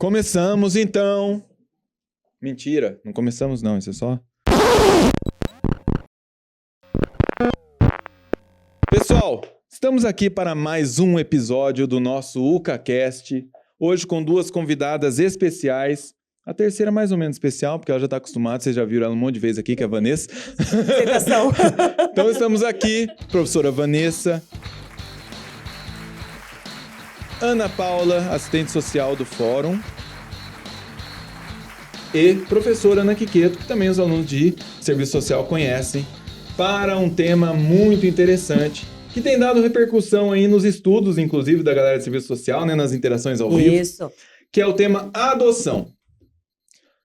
Começamos então. Mentira, não começamos não, isso é só... Pessoal, estamos aqui para mais um episódio do nosso UCAcast. Hoje com duas convidadas especiais. A terceira mais ou menos especial, porque ela já está acostumada, vocês já viram ela um monte de vezes aqui, que é a Vanessa. Então estamos aqui, professora Vanessa, Ana Paula, assistente social do Fórum, e professora Ana Quiqueto, que também os alunos de serviço social conhecem, para um tema muito interessante, que tem dado repercussão aí nos estudos, inclusive da galera de serviço social, né, nas interações ao vivo. Isso. Que é o tema adoção.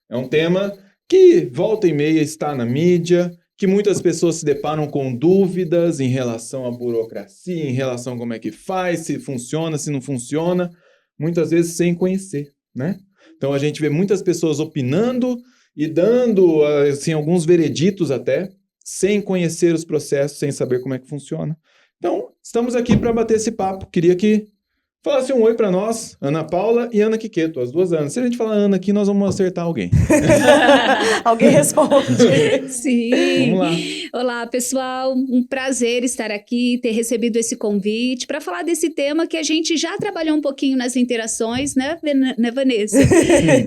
É um tema que volta e meia está na mídia, que muitas pessoas se deparam com dúvidas em relação à burocracia, em relação a como é que faz, se funciona, se não funciona, muitas vezes sem conhecer, né? Então a gente vê muitas pessoas opinando e dando assim, alguns vereditos até, sem conhecer os processos, sem saber como é que funciona. Então, estamos aqui para bater esse papo. Queria que falasse um oi para nós, Ana Paula e Ana Quiqueto, as duas Anas. Se a gente falar Ana aqui, nós vamos acertar alguém. Alguém responde. Sim. Vamos lá. Olá, pessoal. Um prazer estar aqui, ter recebido esse convite para falar desse tema que a gente já trabalhou um pouquinho nas interações, né, Vanessa?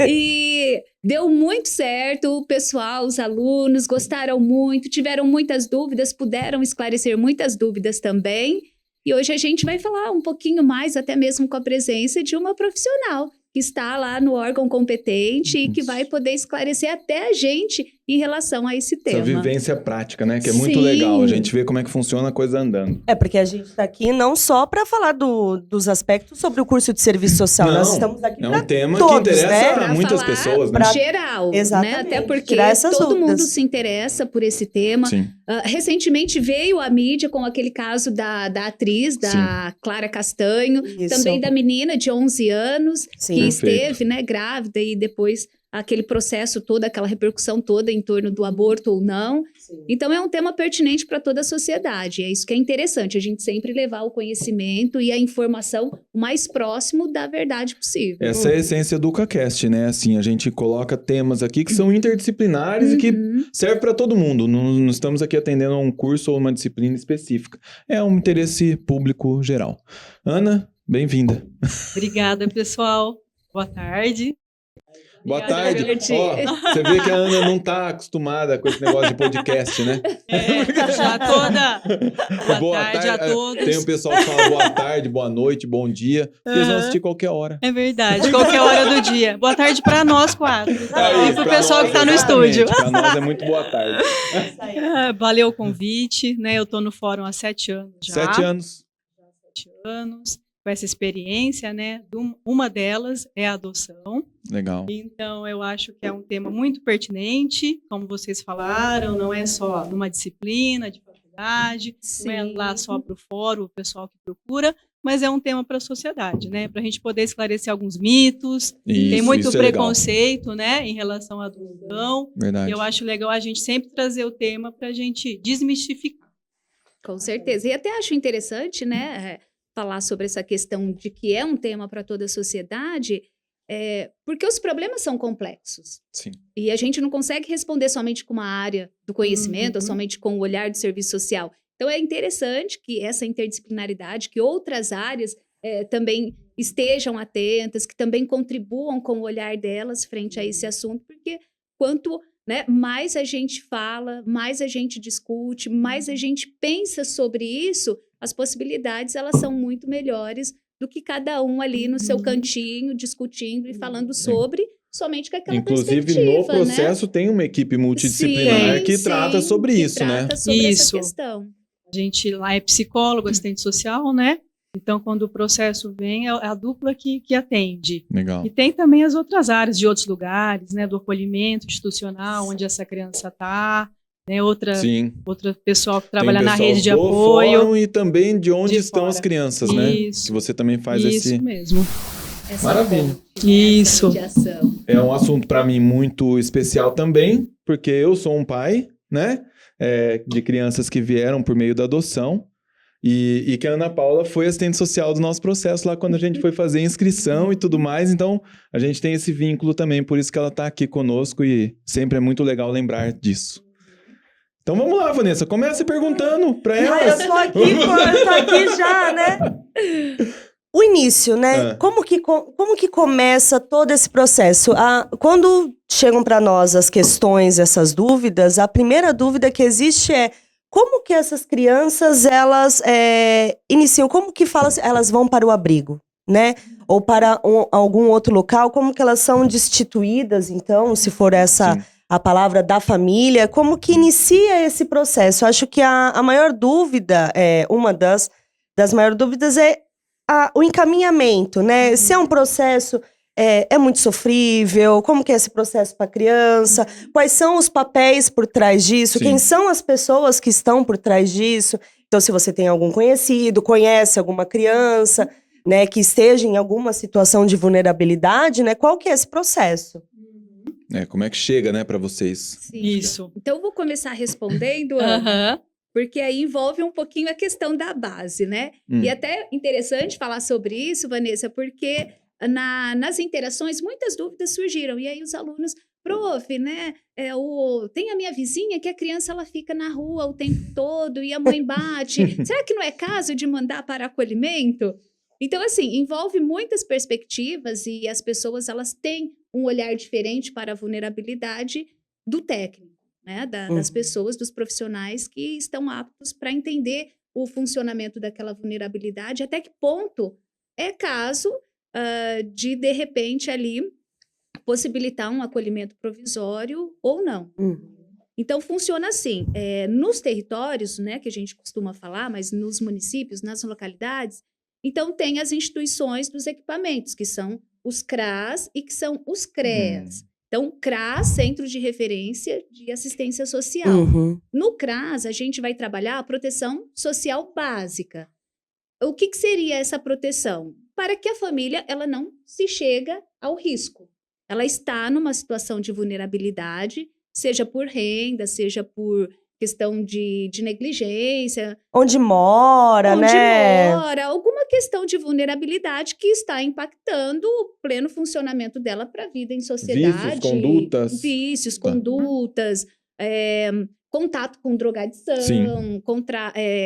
E deu muito certo. O pessoal, os alunos gostaram muito, tiveram muitas dúvidas, puderam esclarecer muitas dúvidas também. E hoje a gente vai falar um pouquinho mais, até mesmo com a presença de uma profissional que está lá no órgão competente e que vai poder esclarecer até a gente em relação a esse tema. Essa vivência prática, né? Que é muito Sim. legal. A gente vê como é que funciona a coisa andando. É porque a gente está aqui não só para falar dos aspectos sobre o curso de serviço social. Não, nós estamos aqui é para um tema todos, que interessa né? a Pra muitas falar pessoas, né? pra geral, Exatamente, né? Até porque tirar essas todo dúvidas. mundo se interessa por esse tema. Sim. Recentemente veio à mídia com aquele caso da atriz, da Clara Castanho, Isso. também da menina de 11 anos, Sim. que Perfeito. esteve, né, grávida e depois aquele processo todo, aquela repercussão toda em torno do aborto ou não. Sim. Então, é um tema pertinente para toda a sociedade. É isso que é interessante, a gente sempre levar o conhecimento e a informação o mais próximo da verdade possível. Essa é a essência do UCAcast, né? Assim, a gente coloca temas aqui que são interdisciplinares e que serve para todo mundo. Não estamos aqui atendendo a um curso ou uma disciplina específica. É um interesse público geral. Ana, bem-vinda. Obrigada, pessoal. Boa tarde. Boa Obrigada, tarde. Verdi. Ó, você vê que a Ana não está acostumada com esse negócio de podcast, né? Já toda. Boa tarde a todos. Tem o pessoal que fala boa tarde, boa noite, bom dia. Eles vão assistir qualquer hora. É verdade, qualquer hora do dia. Boa tarde para nós quatro. É E isso, para o pra pessoal nós, que está no exatamente. estúdio. Para nós é muito boa tarde. Valeu o convite, né? Eu estou no fórum há 7 anos já. 7 anos. 7 anos, com essa experiência, né? Uma delas é a adoção. Legal. Então, eu acho que é um tema muito pertinente, como vocês falaram, não é só numa disciplina de faculdade, não é lá só para o fórum, o pessoal que procura, mas é um tema para a sociedade, né? Para a gente poder esclarecer alguns mitos, tem muito isso é legal. preconceito, né, em relação à adoção. Verdade. Eu acho legal a gente sempre trazer o tema para a gente desmistificar. Com certeza. E até acho interessante, né, falar sobre essa questão de que é um tema para toda a sociedade, porque os problemas são complexos. Sim. E a gente não consegue responder somente com uma área do conhecimento, ou somente com o olhar do serviço social. Então, é interessante que essa interdisciplinaridade, que outras áreas também estejam atentas, que também contribuam com o olhar delas frente a esse assunto, porque quanto, né, mais a gente fala, mais a gente discute, mais a gente pensa sobre isso, as possibilidades elas são muito melhores do que cada um ali no seu cantinho, discutindo e falando sobre, somente com aquela Inclusive, perspectiva, no processo, tem uma equipe multidisciplinar Sim, que sim, trata sobre que isso, trata né? sobre essa Isso. questão. A gente lá é psicólogo, assistente social, né? Então, quando o processo vem, é a dupla que atende. Legal. E tem também as outras áreas de outros lugares, né? Do acolhimento institucional, onde essa criança está, né? Outra pessoal que trabalha Tem na pessoal rede de do apoio. fórum e também de onde de estão fora. as crianças, né? Isso. Que você também faz Isso esse... mesmo. Essa Maravilha. ponte, né, Isso. essa mediação. É um assunto para mim muito especial também, porque eu sou um pai, né? De crianças que vieram por meio da adoção. E que a Ana Paula foi assistente social do nosso processo lá quando a gente foi fazer a inscrição e tudo mais. Então, a gente tem esse vínculo também, por isso que ela está aqui conosco e sempre é muito legal lembrar disso. Então vamos lá, Vanessa, comece perguntando para elas. Eu tô aqui já, né? O início, né? Como que começa todo esse processo? Quando chegam para nós as questões, essas dúvidas, a primeira dúvida que existe é como que essas crianças, elas iniciam, como que elas vão para o abrigo, né? Ou para algum outro local, como que elas são destituídas, então, se for essa a palavra da família, como que inicia esse processo? Eu acho que a maior dúvida, uma das maiores dúvidas é o encaminhamento, né? Se é um processo é muito sofrível, como que é esse processo para a criança, quais são os papéis por trás disso, quem são as pessoas que estão por trás disso. Então, se você tem algum conhecido, conhece alguma criança, né, que esteja em alguma situação de vulnerabilidade, né, qual que é esse processo? Como é que chega, né, para vocês? Sim. Isso. Então, eu vou começar respondendo, Ana, porque aí envolve um pouquinho a questão da base, né? E até interessante falar sobre isso, Vanessa, porque nas interações muitas dúvidas surgiram. E aí os alunos, prof, né? Tem a minha vizinha que a criança ela fica na rua o tempo todo e a mãe bate. Será que não é caso de mandar para acolhimento? Então, assim, envolve muitas perspectivas e as pessoas elas têm um olhar diferente para a vulnerabilidade do técnico. Né, das pessoas, dos profissionais que estão aptos para entender o funcionamento daquela vulnerabilidade, até que ponto é caso de repente, ali, possibilitar um acolhimento provisório ou não. Então, funciona assim, nos territórios, né, que a gente costuma falar, mas nos municípios, nas localidades, então tem as instituições dos equipamentos, que são os CRAS e que são os CREAS. Então, CRAS, Centro de Referência de Assistência Social. No CRAS, a gente vai trabalhar a proteção social básica. O que seria essa proteção? Para que a família ela não se chega ao risco. Ela está numa situação de vulnerabilidade, seja por renda, seja por questão de negligência. Onde mora, né? Onde mora, alguma questão de vulnerabilidade que está impactando o pleno funcionamento dela para a vida em sociedade. Vícios, condutas. Condutas, contato com drogadição,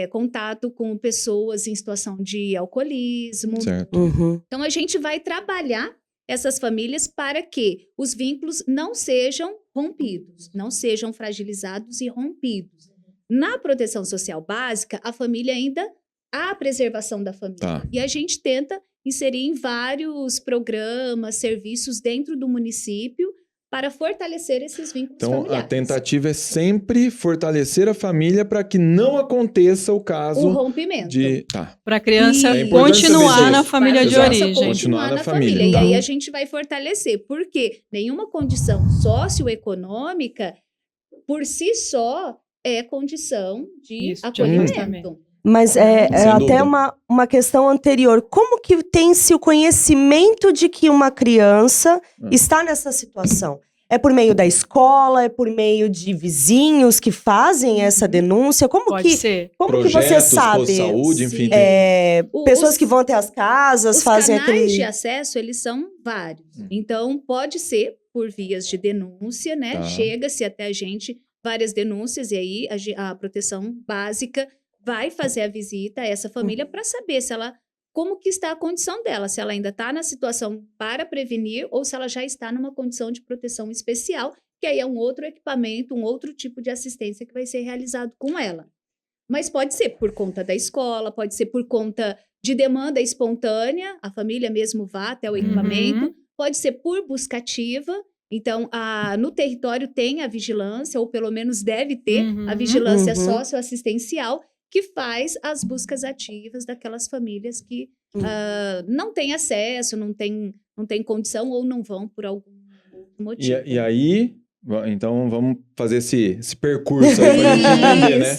contato com pessoas em situação de alcoolismo. Certo. Então, a gente vai trabalhar essas famílias para que os vínculos não sejam rompidos, não sejam fragilizados e rompidos. Na proteção social básica, a família ainda há a preservação da família. E a gente tenta inserir em vários programas, serviços dentro do município para fortalecer esses vínculos familiares. Então, a tentativa é sempre fortalecer a família para que não aconteça o caso... O rompimento. Para a criança É continuar na família de origem. Continuar na família. E aí a gente vai fortalecer, porque nenhuma condição socioeconômica, por si só, é condição de acolhimento. Mas até uma questão anterior. Como que tem-se o conhecimento de que uma criança está nessa situação? É por meio da escola? É por meio de vizinhos que fazem essa denúncia? Como que você sabe? Saúde, enfim. Pessoas que vão até as casas, fazem aquele... Os canais de acesso, eles são vários. Então, pode ser por vias de denúncia, né? Chega-se até a gente várias denúncias e aí a proteção básica vai fazer a visita a essa família para saber como que está a condição dela, se ela ainda está na situação para prevenir ou se ela já está numa condição de proteção especial, que aí é um outro equipamento, um outro tipo de assistência que vai ser realizado com ela. Mas pode ser por conta da escola, pode ser por conta de demanda espontânea, a família mesmo vá até o equipamento, pode ser por busca ativa. Então, no território tem a vigilância, ou pelo menos deve ter a vigilância socioassistencial, que faz as buscas ativas daquelas famílias que não têm acesso, não têm condição ou não vão por algum motivo. E aí, então vamos fazer esse percurso aí pra gente entender, né?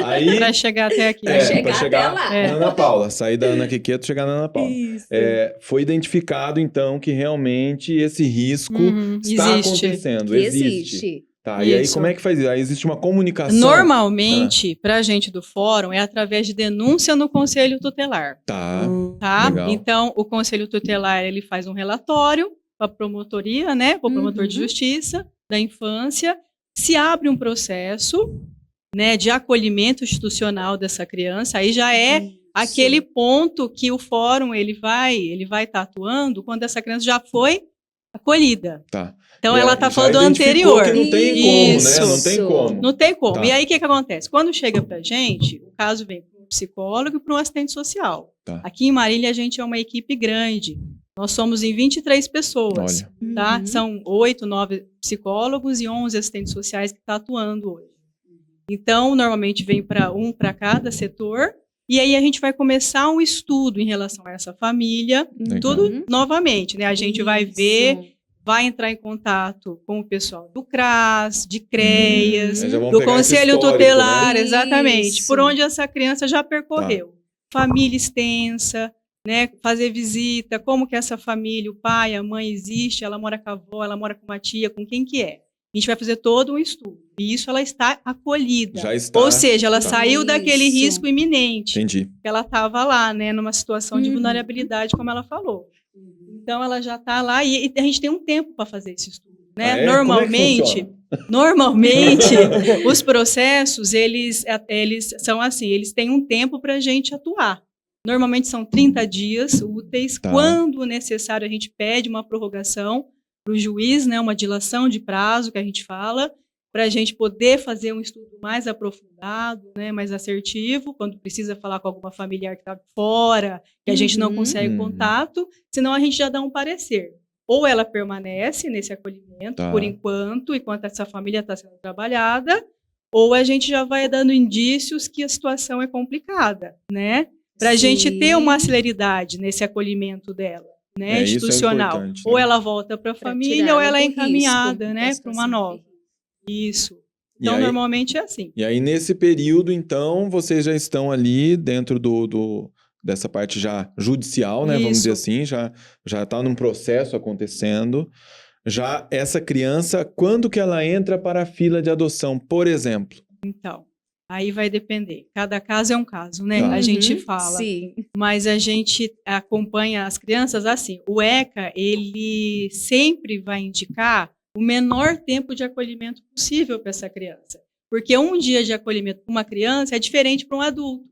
Aí, para chegar até aqui. Para chegar na Ana Paula, sair da Ana Quiqueto e chegar na Ana Paula. Foi identificado, então, que realmente esse risco está acontecendo, existe. Tá, e aí Isso. como é que faz isso? Aí existe uma comunicação? Normalmente, para a gente do fórum, é através de denúncia no Conselho Tutelar. Tá, Tá? legal. Então, o Conselho Tutelar ele faz um relatório para a promotoria, né? Para o promotor de justiça da infância. Se abre um processo, né, de acolhimento institucional dessa criança, aí já é aquele ponto que o fórum ele vai estar atuando quando essa criança já foi acolhida. Tá. Então, ela está Já falando do identificou anterior. que não tem como, Isso. né? Não tem como. Não tem como. Tá. E aí, o que acontece? Quando chega pra gente, o caso vem para um psicólogo e para um assistente social. Tá. Aqui em Marília, a gente é uma equipe grande. Nós somos em 23 pessoas. Olha. Tá? São 8, 9 psicólogos e 11 assistentes sociais que estão atuando hoje. Então, normalmente vem um para cada setor. E aí, a gente vai começar um estudo em relação a essa família. Legal. Tudo novamente, né? A gente vai ver... Vai entrar em contato com o pessoal do CRAS, de CREAS, Já vamos do pegar esse Conselho histórico, Tutelar, né? exatamente, Isso. por onde essa criança já percorreu. Família extensa, né, fazer visita, como que essa família, o pai, a mãe existe, ela mora com a avó, ela mora com uma tia, com quem que é. A gente vai fazer todo um estudo. E isso ela está acolhida. Já está. Ou seja, ela Tá. saiu daquele Isso. risco iminente. Entendi. Que ela estava lá, né, numa situação de vulnerabilidade, como ela falou. Então, ela já está lá e a gente tem um tempo para fazer esse estudo, né? Ah, é? Como é que Normalmente, os processos, eles são assim, eles têm um tempo para a gente atuar. Normalmente são 30 dias úteis. Tá. Quando necessário, a gente pede uma prorrogação para o juiz, né, uma dilação de prazo, que a gente fala, para a gente poder fazer um estudo mais aprofundado, né, mais assertivo, quando precisa falar com alguma familiar que está fora, que a gente não consegue contato, senão a gente já dá um parecer. Ou ela permanece nesse acolhimento, Tá. por enquanto essa família está sendo trabalhada, ou a gente já vai dando indícios que a situação é complicada, né? Para a gente ter uma celeridade nesse acolhimento dela, né, Isso é institucional. importante, Ou né? ela volta para a Pra família, tirar ou ela é do encaminhada, risco né, da para uma situação nova. de risco. Isso. E Então, aí- normalmente é assim. E aí, nesse período, então, vocês já estão ali dentro dessa parte já judicial, né? Vamos dizer Isso. assim, já está num processo acontecendo. Já essa criança, quando que ela entra para a fila de adoção, por exemplo? Então, aí vai depender. Cada caso é um caso, né? Tá. A gente Uhum, fala. Sim. Mas a gente acompanha as crianças assim. O ECA, ele sempre vai indicar o menor tempo de acolhimento possível para essa criança. Porque um dia de acolhimento para uma criança é diferente para um adulto,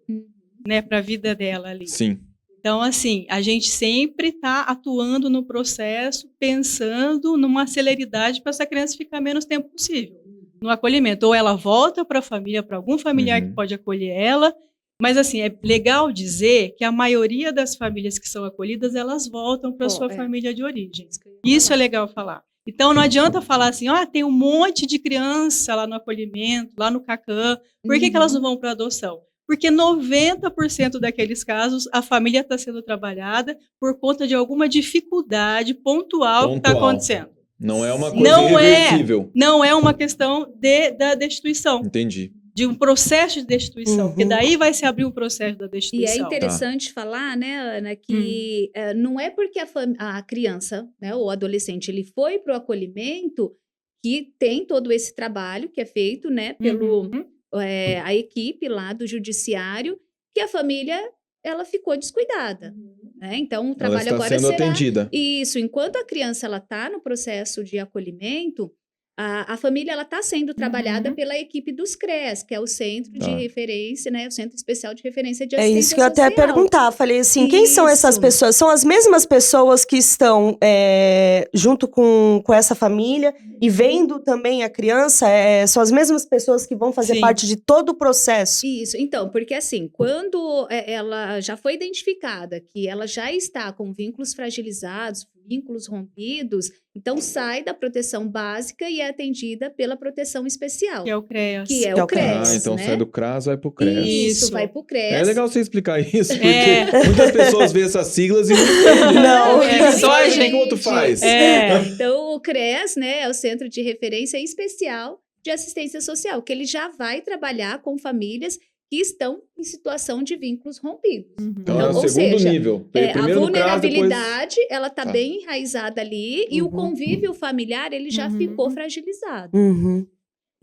né? Para a vida dela ali. Sim. Então, assim, a gente sempre está atuando no processo, pensando numa celeridade para essa criança ficar menos tempo possível no acolhimento. Ou ela volta para a família, para algum familiar que pode acolher ela. Mas, assim, é legal dizer que a maioria das famílias que são acolhidas, elas voltam para a sua família de origem. Isso é legal falar. Então, não adianta falar assim, tem um monte de criança lá no acolhimento, lá no CACAM, por que elas não vão para adoção? Porque 90% daqueles casos, a família está sendo trabalhada por conta de alguma dificuldade pontual que está acontecendo. Não é uma Sim. coisa Não é. irreversível. Não é uma questão da destituição, Entendi. de um processo de destituição, porque daí vai se abrir o processo da E é destituição. interessante falar, né, Ana, que não é porque a criança, né, ou adolescente, ele foi para o acolhimento que tem todo esse trabalho que é feito, né, pelo a equipe lá do judiciário, que a família ela ficou descuidada. Né? Então, o Ela trabalho está agora sendo será atendida. isso. Enquanto a criança ela está no processo de acolhimento, a família ela está sendo trabalhada pela equipe dos CREAS, que é o Centro de Referência, né? O Centro Especial de Referência de Assistência É isso que eu até ia Social. perguntar. Falei assim, quem são essas Isso. pessoas? São as mesmas pessoas que estão junto com essa família e vendo também a criança? São as mesmas pessoas que vão fazer Sim. parte de todo o processo? Isso, então, porque assim, quando ela já foi identificada que ela já está com vínculos fragilizados, vínculos rompidos, então sai da proteção básica e é atendida pela proteção especial, Que é o CREAS. que é o CREAS, então né? sai do CRAS, vai pro CREAS. Isso, Isso. vai pro CREAS. É legal você explicar isso, porque muitas pessoas veem essas siglas e não entendem. Não, é só a O que gente. o outro faz? Então, o CREAS, né, é o Centro de Referência Especial de Assistência Social, que ele já vai trabalhar com famílias que estão em situação de vínculos rompidos. Então, é o ou segundo seja, nível. a Primeiro no CRAS, depois... vulnerabilidade, ela está Tá. bem enraizada ali, e o convívio familiar, ele já ficou fragilizado. Uhum.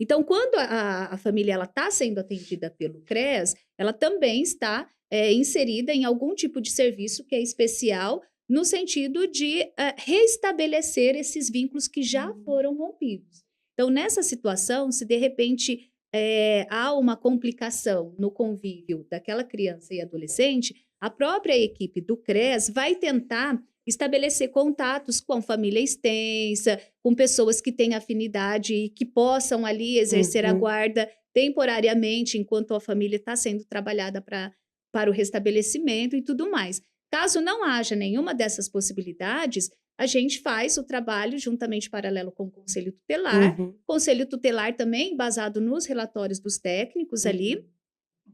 Então, quando a família está sendo atendida pelo CREAS, ela também está inserida em algum tipo de serviço que é especial, no sentido de reestabelecer esses vínculos que já foram rompidos. Então, nessa situação, se de repente há uma complicação no convívio daquela criança e adolescente, a própria equipe do CREAS vai tentar estabelecer contatos com família extensa, com pessoas que têm afinidade e que possam ali exercer a guarda temporariamente, enquanto a família está sendo trabalhada para o restabelecimento e tudo mais. Caso não haja nenhuma dessas possibilidades, a gente faz o trabalho juntamente paralelo com o Conselho Tutelar. Conselho Tutelar também, baseado nos relatórios dos técnicos ali,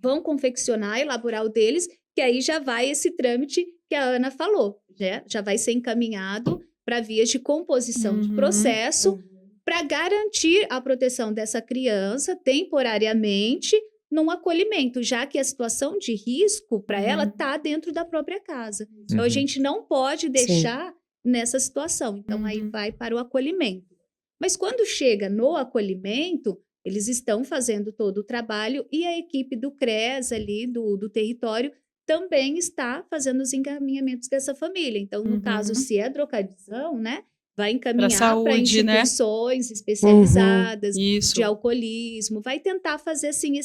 vão confeccionar, elaborar o deles, que aí já vai esse trâmite que a Ana falou, né? Já vai ser encaminhado para vias de composição de processo para garantir a proteção dessa criança temporariamente num acolhimento, já que a situação de risco para ela está dentro da própria casa. Então, a gente não pode deixar nessa situação. Então, aí vai para o acolhimento. Mas quando chega no acolhimento, eles estão fazendo todo o trabalho e a equipe do CREAS ali, do território, também está fazendo os encaminhamentos dessa família. Então, no caso, se é drogadição, né, vai encaminhar para instituições especializadas de alcoolismo, vai tentar fazer, assim,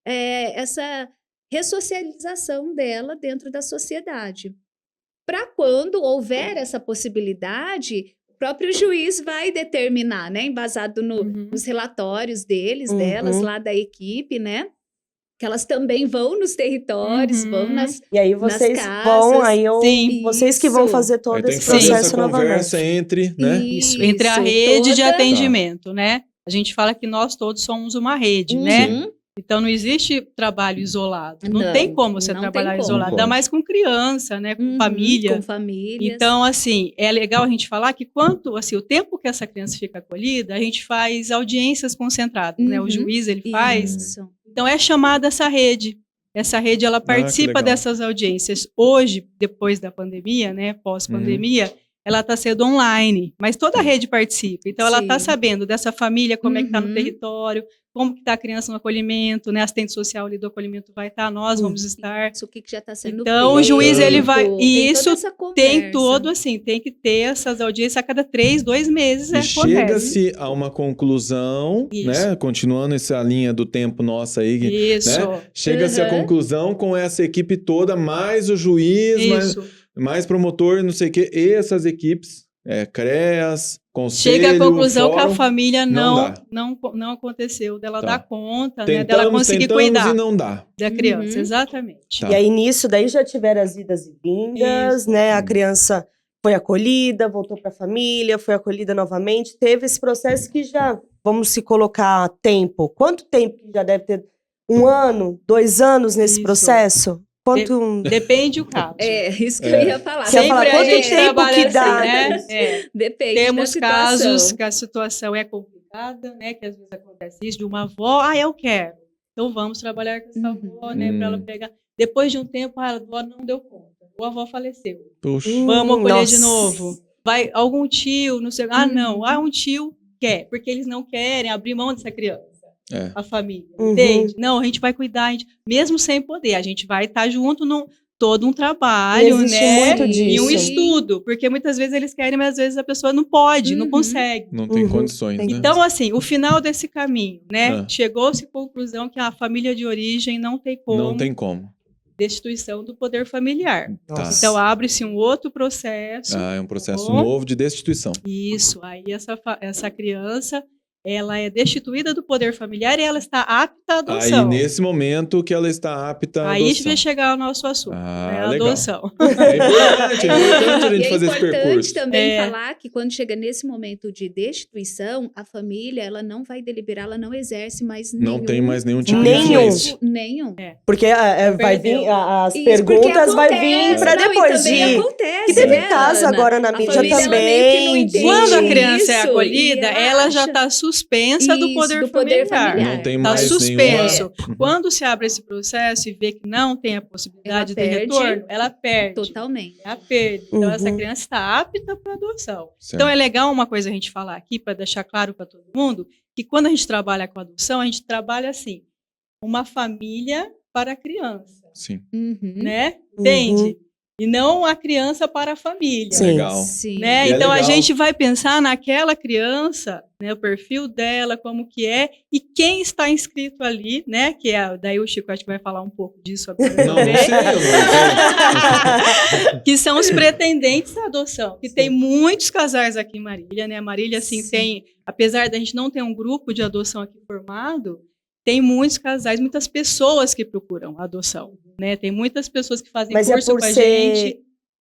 essa ressocialização dela dentro da sociedade. Para quando houver essa possibilidade, o próprio juiz vai determinar, né, embasado nos relatórios delas, lá da equipe, né, que elas também vão nos territórios, vão nas E aí vocês casas. Vão, vocês que vão fazer todo esse processo novamente. Conversa entre, né? Entre a rede de atendimento, né? A gente fala que nós todos somos uma rede, né? Então, não existe trabalho isolado. Não tem como você trabalhar isolado. Ainda mais com criança, né? Com família. Com famílias. Então, assim, é legal a gente falar que o tempo que essa criança fica acolhida, a gente faz audiências concentradas, né? O juiz, ele faz. Então, é chamada essa rede. Essa rede, ela participa dessas audiências. Hoje, depois da pandemia, né? Pós-pandemia, ela está sendo online, mas toda a rede participa. Então, ela está sabendo dessa família, como é que está no território, como que está a criança no acolhimento, né? Assistente social ali do acolhimento vai estar, nós vamos estar. Isso, o que já está sendo Então, o juiz, ele vai... E isso tem todo, assim, tem que ter essas audiências a cada 2 meses. E chega-se a uma conclusão, né? Continuando essa linha do tempo nossa aí. Isso. Né? Chega-se a conclusão com essa equipe toda, mais o juiz, mais promotor, não sei o quê, e essas equipes, CREAS, Conselho, chega à conclusão fórum, que a família não aconteceu, dela dar conta, tentamos, né, dela conseguir cuidar e não dá. da criança, exatamente. E aí, nisso, daí já tiveram as idas e vindas, né? A criança foi acolhida, voltou para a família, foi acolhida novamente, teve esse processo que já, vamos se colocar tempo. Quanto tempo que já deve ter? 1 ano, 2 anos nesse processo? Depende o caso. Isso que eu ia falar. Sempre quanto a gente tempo trabalha que assim, dá, né? Depende Temos da casos que a situação é complicada, né? Que às vezes acontece isso de uma avó, eu quero. Então vamos trabalhar com essa avó, né? Para ela pegar. Depois de um tempo, a avó não deu conta. Ou a avó faleceu. Puxa. Vamos acolher de novo. Vai algum tio, não sei. Um tio quer, porque eles não querem abrir mão dessa criança. A família, entende? Não, a gente vai cuidar, mesmo sem poder, a gente vai estar junto num todo um trabalho, né? Muito disso. E um estudo, porque muitas vezes eles querem, mas às vezes a pessoa não pode, não consegue. Não tem condições, né? Então, assim, o final desse caminho, né? Chegou-se à conclusão que a família de origem não tem como. Não tem como. Destituição do poder familiar. Tá. Então, abre-se um outro processo. É um processo novo de destituição. Isso, aí essa criança, ela é destituída do poder familiar e ela está apta à adoção. Aí, nesse momento que ela está apta à adoção. Aí vai chegar o nosso assunto, né? A adoção. É importante a gente fazer esse percurso. É importante também falar que quando chega nesse momento de destituição, a família, ela não vai deliberar, ela não exerce mais Não tem mais nenhum tipo de influência. Nenhum. Porque vai vir, as perguntas vai vir para depois de... Acontece, que teve caso agora na mídia também. Quando a criança é acolhida, ela já está suscetível suspensa do Isso, poder do poder familiar. familiar. Não tem Tá mais suspenso. nenhuma... Quando se abre esse processo e vê que não tem a possibilidade de Ela perde retorno, ela perde. Totalmente. Ela perde. Então, essa Uhum. criança está apta para adoção. Certo. Então, é legal uma coisa a gente falar aqui, para deixar claro para todo mundo, que quando a gente trabalha com adoção, a gente trabalha assim, uma família para a criança, Sim. Uhum. né? Uhum. Entende? E não a criança para a família. Sim. Legal. Sim. Né? E é Então a legal. gente vai pensar naquela criança, né, o perfil dela, como que é, e quem está inscrito ali, né? Que é, daí o Chico acho que vai falar um pouco disso agora Não, não também, sei, eu não sei. que são os pretendentes à adoção. Que tem muitos casais aqui em Marília, né? Marília, assim, Sim. tem, apesar da gente não ter um grupo de adoção aqui formado, tem muitos casais, muitas pessoas que procuram adoção, né? Tem muitas pessoas que fazem Mas é curso por com a ser gente.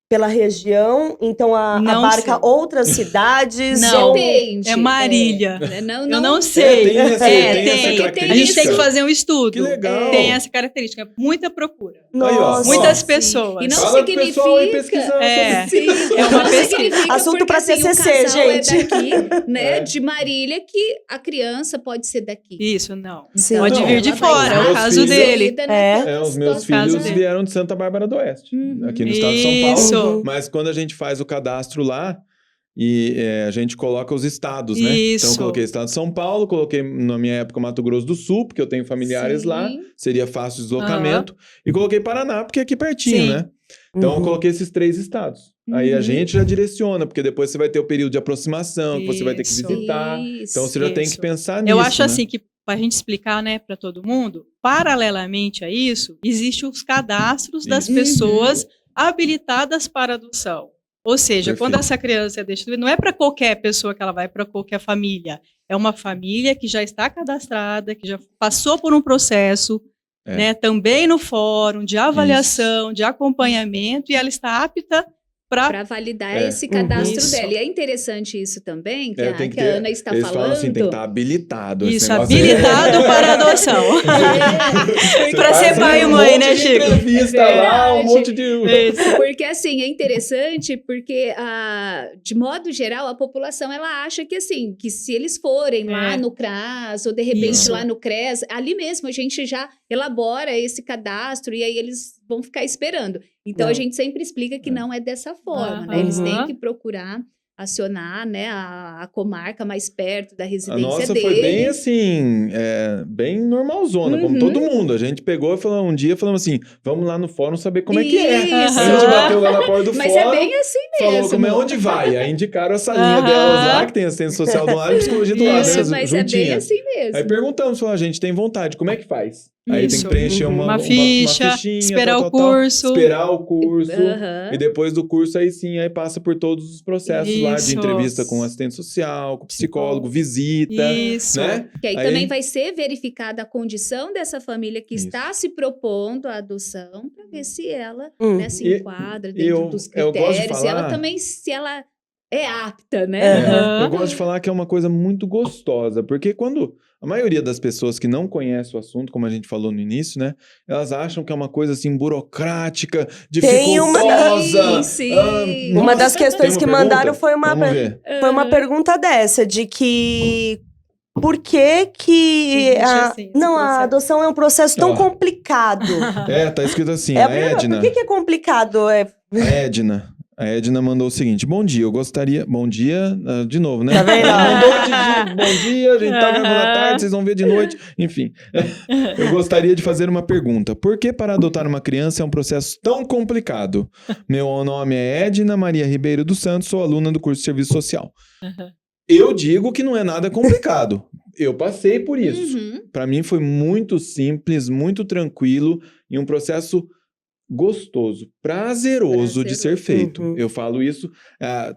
pela região, então Não abarca sei. outras cidades? Não. Depende. É Marília. Não, Eu não sei. Tem essa, É, tem essa tem. característica. A gente tem que fazer um estudo. Que legal. Tem essa característica. Muita procura. Nossa. Muitas Sim. pessoas. E não Fala pro pessoal aí significa- pesquisar É. sobre isso. Sim, É uma não pesquisa. significa Assunto porque, pra assim, TCC, o casal gente. é daqui, né, É. de Marília, que a criança pode ser daqui. Isso, não. Sim. Pode Não, vir de ela vai fora, é meus o caso filhos- dele. É, os meus Caso filhos dele. vieram de Santa Bárbara do Oeste, Uhum. aqui no estado de São Paulo. Isso. Mas quando a gente faz o cadastro lá, e a gente coloca os estados, né? Isso. Então eu coloquei o estado de São Paulo, coloquei na minha época Mato Grosso do Sul, porque eu tenho familiares Sim. lá, seria fácil o deslocamento. E coloquei Paraná, porque é aqui pertinho, Sim. né? Então eu Uhum. coloquei esses 3 estados. Aí a Uhum. gente já direciona, porque depois você vai ter o período de aproximação, que você vai ter que Isso. visitar. Isso. Então você já tem que Isso. pensar nisso. Eu acho né? assim que, para a gente explicar, né, para todo mundo, paralelamente a isso, existem os cadastros das Isso. pessoas habilitadas para adoção. Ou seja, Perfeito. quando essa criança é destituída, não é para qualquer pessoa que ela vai, para qualquer família. É uma família que já está cadastrada, que já passou por um processo, É. né, também no fórum de avaliação, de acompanhamento, e ela está apta para... Para validar É. esse cadastro Isso. dela. E é interessante isso também, que, Tem que a Ana está eles falando. falam assim, tem que estar habilitado. esse Isso, negócio habilitado para adoção. É, Pra ser pai e mãe, né, Chico? Entrevista É lá, um verdade. monte de... Isso. Porque assim, é interessante porque de modo geral a população ela acha que assim, que se eles forem lá É. no CRAS ou de repente Isso. lá no CRES, ali mesmo a gente já elabora esse cadastro e aí eles vão ficar esperando. Então Não. a gente sempre explica que não é dessa forma, né? Eles têm que procurar acionar, né, a comarca mais perto da A residência nossa deles. foi bem assim, bem normalzona, como Uhum. todo mundo. A gente pegou e falou um dia, falamos assim, vamos lá no fórum saber como é que é. Isso. A gente bateu lá na porta do Mas fórum, é bem assim mesmo. falou como é onde vai. Aí indicaram a salinha Aham. delas lá, que tem assistência social do lado e psicologia do lado, Isso, né? Mas é juntinha. bem assim mesmo. Aí perguntamos, falou, a gente tem vontade, como é que faz? Aí tem que Isso. preencher Uhum. uma Ficha, fichinha, esperar tal, o tal, tal. curso. Esperar o curso. Aham. E depois do curso, aí sim, aí passa por todos os processos lá de Isso. entrevista com assistente social, com psicólogo, visita, Isso. né? Que aí, Aí- também vai ser verificada a condição dessa família que Isso. está se propondo à adoção, para ver se ela né, se E- enquadra eu- dentro dos eu gosto de critérios. E ela falar- também, se ela é apta, né? Aham. Eu gosto de falar que é uma coisa muito gostosa, porque quando a maioria das pessoas que não conhecem o assunto, como a gente falou no início, né? Elas acham que é uma coisa assim burocrática, Tem uma- dificultosa. Sim, sim. Uma nossa, das tem questões uma que pergunta? mandaram foi uma, Vamos ver. foi uma pergunta dessa, de que por que Existe assim, esse não, a processo. adoção é um processo tão Ó. complicado. Tá escrito assim, É a a primeira- Edna. Por que é complicado? A Edna mandou o seguinte: bom dia, eu gostaria. Bom dia, de novo, né? Tá vendo? Ela mandou bom dia, a gente tá gravando à tarde, vocês vão ver de noite. Enfim, eu gostaria de fazer uma pergunta: por que para adotar uma criança é um processo tão complicado? Meu nome é Edna Maria Ribeiro dos Santos, sou aluna do curso de Serviço Social. Eu digo que não é nada complicado. Eu passei por isso. Uhum. Para mim foi muito simples, muito tranquilo e um processo gostoso, prazeroso de ser feito. Uhum. Eu falo isso,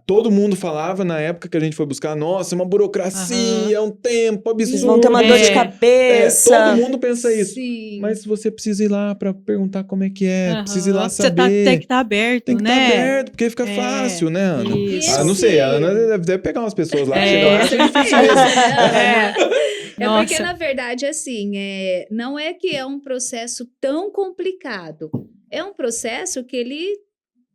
todo mundo falava na época que a gente foi buscar, nossa, é uma burocracia, é um tempo absurdo. Eles vão ter uma dor de É. cabeça. Todo mundo pensa isso. Sim. Mas você precisa ir lá para perguntar como é que é, Aham. precisa ir lá Você saber. tem que estar aberto, Tem que né? estar aberto, porque fica É. fácil, né, Ana? Isso. Não sei, a Ana deve pegar umas pessoas lá que É. chegam lá, acha difícil mesmo. É Nossa. porque, na verdade, assim, não é que é um processo tão complicado. É um processo que ele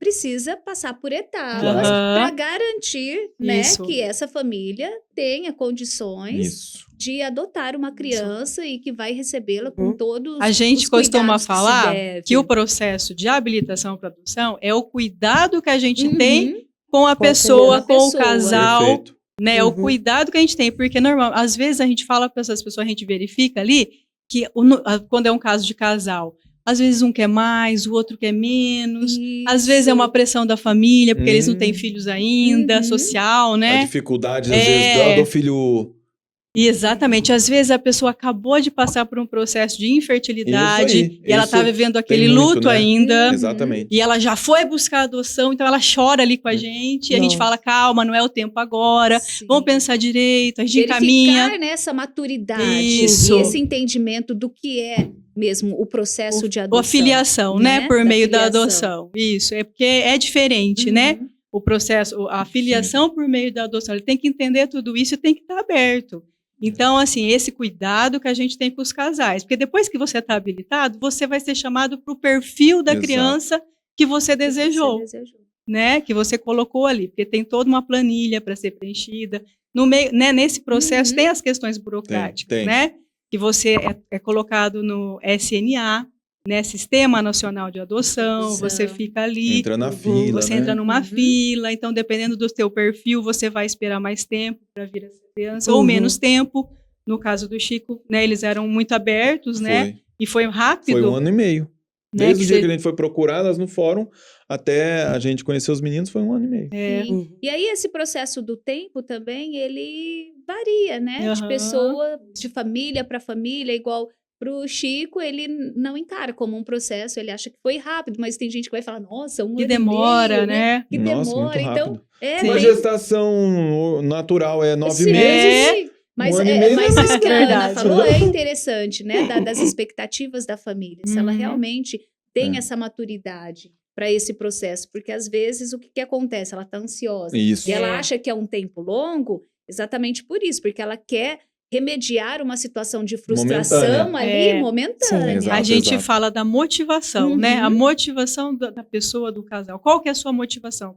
precisa passar por etapas Aham. para garantir, né, Isso. que essa família tenha condições Isso. de adotar uma criança e que vai recebê-la com todos A gente os costuma cuidados que se falar deve. que o processo de habilitação para adoção é o cuidado que a gente Uhum. tem com a Com a pessoa, com o pessoa. casal, Perfeito. né? Uhum. O cuidado que a gente tem, porque normal, às vezes a gente fala para essas pessoas, a gente verifica ali que quando é um caso de casal, às vezes um quer mais, o outro quer menos. Às vezes é uma pressão da família, porque eles não têm filhos ainda, Uhum. social, A né? dificuldade, às vezes, do filho... E exatamente. Às vezes a pessoa acabou de passar por um processo de infertilidade Isso aí, e ela isso está vivendo aquele muito, luto né? ainda. Exatamente. E ela já foi buscar adoção, então ela chora ali com a gente. E a gente Nossa. fala, calma, não é o tempo agora. Sim. Vamos pensar direito, a gente Verificar, encaminha. né, essa maturidade Isso. e esse entendimento do que é mesmo o processo de Ou adoção. a filiação, né? né? Por Da meio da filiação. adoção. Isso, é porque é diferente, né? Uhum. O processo, a filiação por meio da adoção. Ele tem que entender tudo isso e tem que estar aberto. Então, assim, esse cuidado que a gente tem com os casais. Porque depois que você está habilitado, você vai ser chamado para o perfil da Exato. criança que você desejou, Você desejou. né? Que você colocou ali. Porque tem toda uma planilha para ser preenchida. No meio, né, nesse processo Uhum. tem as questões burocráticas, Tem. né? Que você é colocado no SNA, né? Sistema Nacional de Adoção, Adoção. você fica ali. Entra na fila, Você né? entra numa Uhum. fila, então dependendo do seu perfil, você vai esperar mais tempo para vir essa criança, ou Uhum. menos tempo. No caso do Chico, né, eles eram muito abertos, né? E foi rápido. Foi 1 ano e meio. né, Desde o dia você- que a gente foi procuradas no fórum até a gente conhecer os meninos foi 1 ano e meio. É, Sim. Uhum. E aí esse processo do tempo também, ele varia, né? De Aham. pessoa, de família para família, igual pro Chico, ele não encara como um processo, ele acha que foi rápido, mas tem gente que vai falar, nossa, 1 ano que e demora, meio, né? Que Nossa, demora, muito então... rápido. É, Uma tem- gestação natural é 9 Sim, meses. Mas, 1 ano e meio mas não é isso que a Ana verdade. falou é interessante, né? Das expectativas da família. Se ela Uhum. realmente tem É. essa maturidade para esse processo. Porque às vezes o que, que acontece? Ela está ansiosa. Isso. E ela É. acha que é um tempo longo exatamente por isso, porque ela quer remediar uma situação de frustração Momentânea. ali, É. momentânea. Sim, Exato, A gente exato. fala da motivação, né? A Uhum. motivação da pessoa, do casal. Qual que é a sua motivação?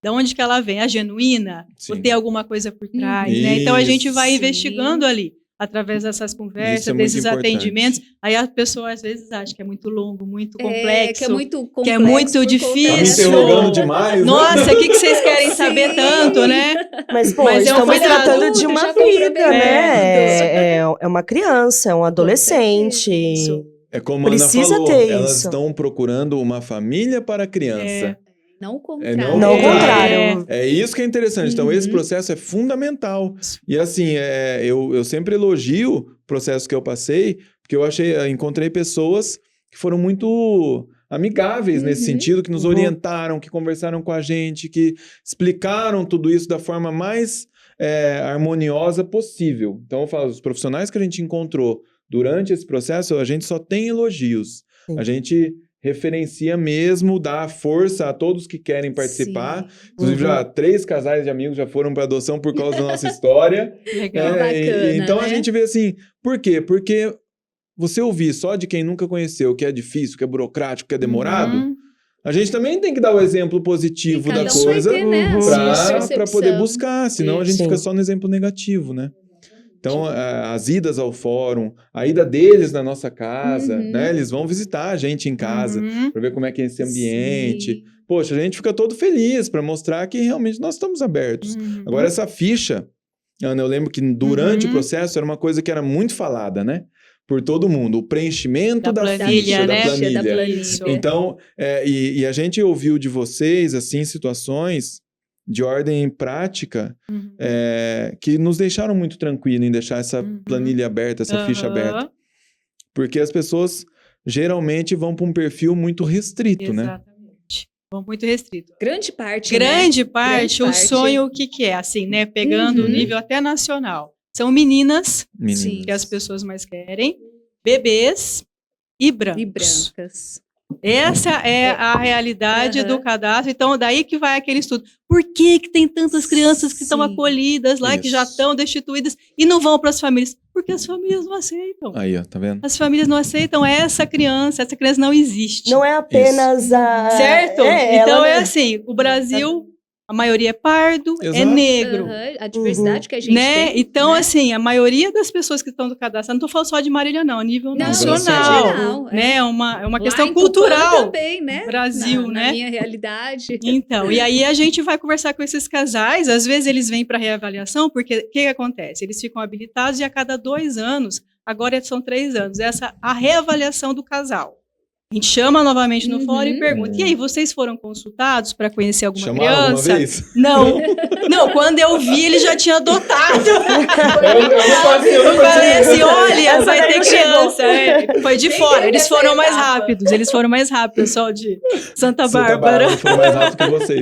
Da onde que ela vem? A genuína? Sim. Ou tem alguma coisa por trás, Uhum. né? Então a gente Isso. vai Sim. investigando ali, através dessas Isso conversas, é muito desses importante. atendimentos. Aí a pessoa às vezes acha que é muito longo, muito É, complexo. que é muito complexo. que é muito por conta difícil. Tá me dessa- interrogando demais, né? Nossa, o que vocês querem saber Sim. tanto, né? Mas, pô, Mas é um estamos cuidado. tratando de uma Já vida, comprometendo. né? É uma criança, é um adolescente. Isso. É como a Ana Precisa falou, ter elas isso. estão procurando uma família para a criança. Não o É, contrário. Não o contrário. contrário. É isso que é interessante. Então, esse Uhum. processo é fundamental. E assim, eu sempre elogio o processo que eu passei, porque eu encontrei pessoas que foram muito amigáveis nesse Uhum. sentido, que nos Uhum. orientaram, que conversaram com a gente, que explicaram tudo isso da forma mais harmoniosa possível. Então, eu falo, os profissionais que a gente encontrou durante esse processo, a gente só tem elogios. Sim. A gente referencia mesmo, dá força a todos que querem participar. Sim. Inclusive, Uhum. já 3 casais de amigos já foram para adoção por causa da nossa história. Legal. Bacana, Então, né? a gente vê assim, por quê? Porque você ouvir só de quem nunca conheceu que é difícil, que é burocrático, que é demorado, Uhum. a gente também tem que dar o exemplo positivo Cada da um vai coisa ter, né, a Uhum. sua para percepção. poder buscar, senão a gente Sim. fica só no exemplo negativo, né? Então, as idas ao fórum, a ida deles na nossa casa, Uhum. né? Eles vão visitar a gente em casa Uhum. para ver como é que é esse ambiente. Sim. Poxa, a gente fica todo feliz para mostrar que realmente nós estamos abertos. Uhum. Agora, essa ficha, Ana, eu lembro que durante Uhum. o processo era uma coisa que era muito falada, né? Por todo mundo. O preenchimento Da da planilha, ficha, né? da planilha. Da planilha. Isso. Então, e a gente ouviu de vocês, assim, situações de ordem prática Uhum. que nos deixaram muito tranquilos em deixar essa Uhum. planilha aberta, essa ficha Aham. aberta. Porque as pessoas geralmente vão para um perfil muito restrito, né? Exatamente. Bom, muito restrito. Grande parte, né? Grande parte, Grande o parte. sonho, o que que é? Assim, né? Pegando o Uhum. nível até nacional. São meninas, Meninas. Sim. que as pessoas mais querem, bebês e brancos. E brancas. Essa é a realidade do cadastro. Então, daí que vai aquele estudo. Por que tem tantas crianças que estão acolhidas lá, que já estão destituídas e não vão para as famílias? Porque as famílias não aceitam. Aí, ó, tá vendo? As famílias não aceitam essa criança não existe. Não é apenas a... Certo? Então, ela... é assim, o Brasil... A maioria é pardo, Exato. é negro. A diversidade que a gente né? tem. Então, né? assim, a maioria das pessoas que estão do cadastro, não estou falando só de Marília, não, a nível nacional. Geral, né? É uma questão em Tupã cultural. também, né? Brasil, na né? minha realidade. Então, e aí a gente vai conversar com esses casais, às vezes eles vêm para reavaliação, porque o que acontece? Eles ficam habilitados e a cada 2 anos, agora são 3 anos, a reavaliação do casal. A gente chama novamente no fórum e pergunta, e aí, vocês foram consultados para conhecer alguma Chamaram criança? Alguma vez? Não, quando eu vi, ele já tinha adotado. Eu falei assim, olha, vai ter criança. Foi de fora, eles foram mais rápidos, pessoal de Santa Bárbara. Foram mais rápido que vocês.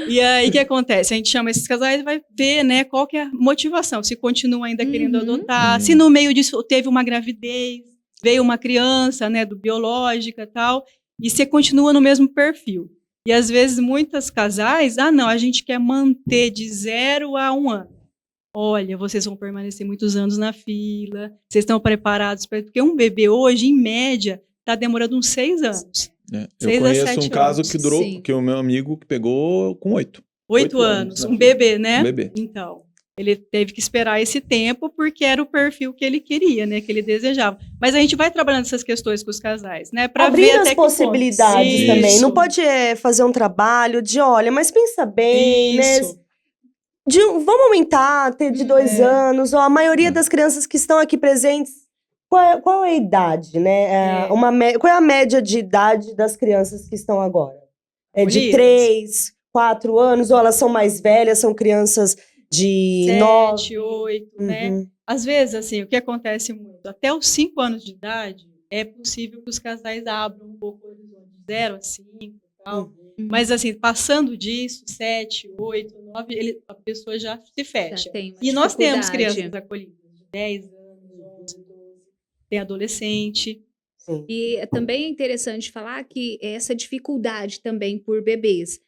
E aí, o que acontece? A gente chama esses casais e vai ver, né, qual que é a motivação, se continuam ainda querendo adotar, se no meio disso teve uma gravidez, veio uma criança, né, do biológica e tal, e você continua no mesmo perfil. E às vezes muitos casais, não, a gente quer manter de 0 a 1 ano. Olha, vocês vão permanecer muitos anos na fila, vocês estão preparados para... Porque um bebê hoje, em média, está demorando uns 6 anos. Eu conheço um caso que durou, que o meu amigo pegou com 8. 8 anos, um bebê, né? Um bebê. Então... Ele teve que esperar esse tempo porque era o perfil que ele queria, né, que ele desejava. Mas a gente vai trabalhando essas questões com os casais, né, para ver até as possibilidades também. Não pode fazer um trabalho de, olha, mas pensa bem, né? Vamos aumentar, ter de 2 anos, ou a maioria das crianças que estão aqui presentes, qual é a idade, né? Qual é a média de idade das crianças que estão agora? É de 3, 4 anos, ou elas são mais velhas, são crianças de 7, 8, né? Às vezes, assim, o que acontece muito, até os 5 anos de idade, é possível que os casais abram um pouco o horizonte, de 0 a 5 e tal. Mas, assim, passando disso, 7, 8, 9, a pessoa já se fecha. E nós temos crianças acolhidas de 10 anos, 11, 12, tem adolescente. Sim. E também é interessante falar que essa dificuldade também por bebês,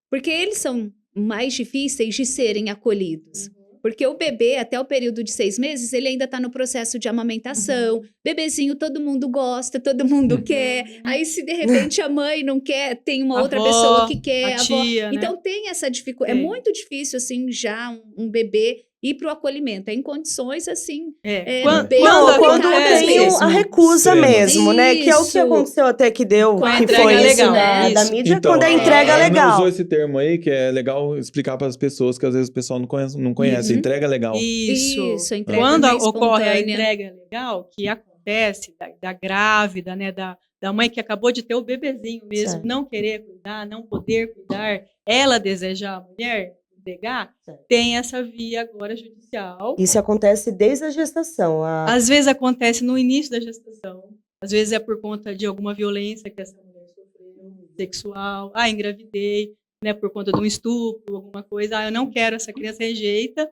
porque eles são mais difíceis de serem acolhidos. Porque o bebê, até o período de 6 meses, ele ainda está no processo de amamentação. Bebezinho, todo mundo gosta, todo mundo quer. Aí, se de repente a mãe não quer, tem uma outra pessoa que quer. A tia, avó. Então, tem essa dificuldade. É muito difícil, assim, já um bebê ir para o acolhimento. É em condições, assim, quando tem a recusa mesmo, né? Que é o que aconteceu até que deu, que foi legal, né? Da mídia, então, quando a entrega a legal. Ana usou esse termo aí, que é legal explicar para as pessoas, que às vezes o pessoal não conhece. Entrega legal. Isso. A entrega quando mais ocorre a espontânea. entrega legal, que acontece da grávida, né? Da mãe que acabou de ter o bebezinho mesmo, certo. Não querer cuidar, não poder cuidar, ela desejar a mulher, entregar, tem essa via agora judicial. Isso acontece desde a gestação. Às vezes acontece no início da gestação, às vezes é por conta de alguma violência que essa mulher sofreu, sexual, engravidei, né, por conta de um estupro, alguma coisa, eu não quero, essa criança rejeita.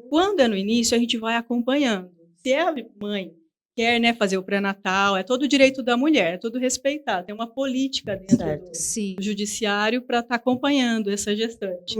Quando é no início, a gente vai acompanhando. Se a mãe quer, né, fazer o pré-natal, é todo o direito da mulher, é tudo respeitado, tem uma política dentro do judiciário para estar acompanhando essa gestante.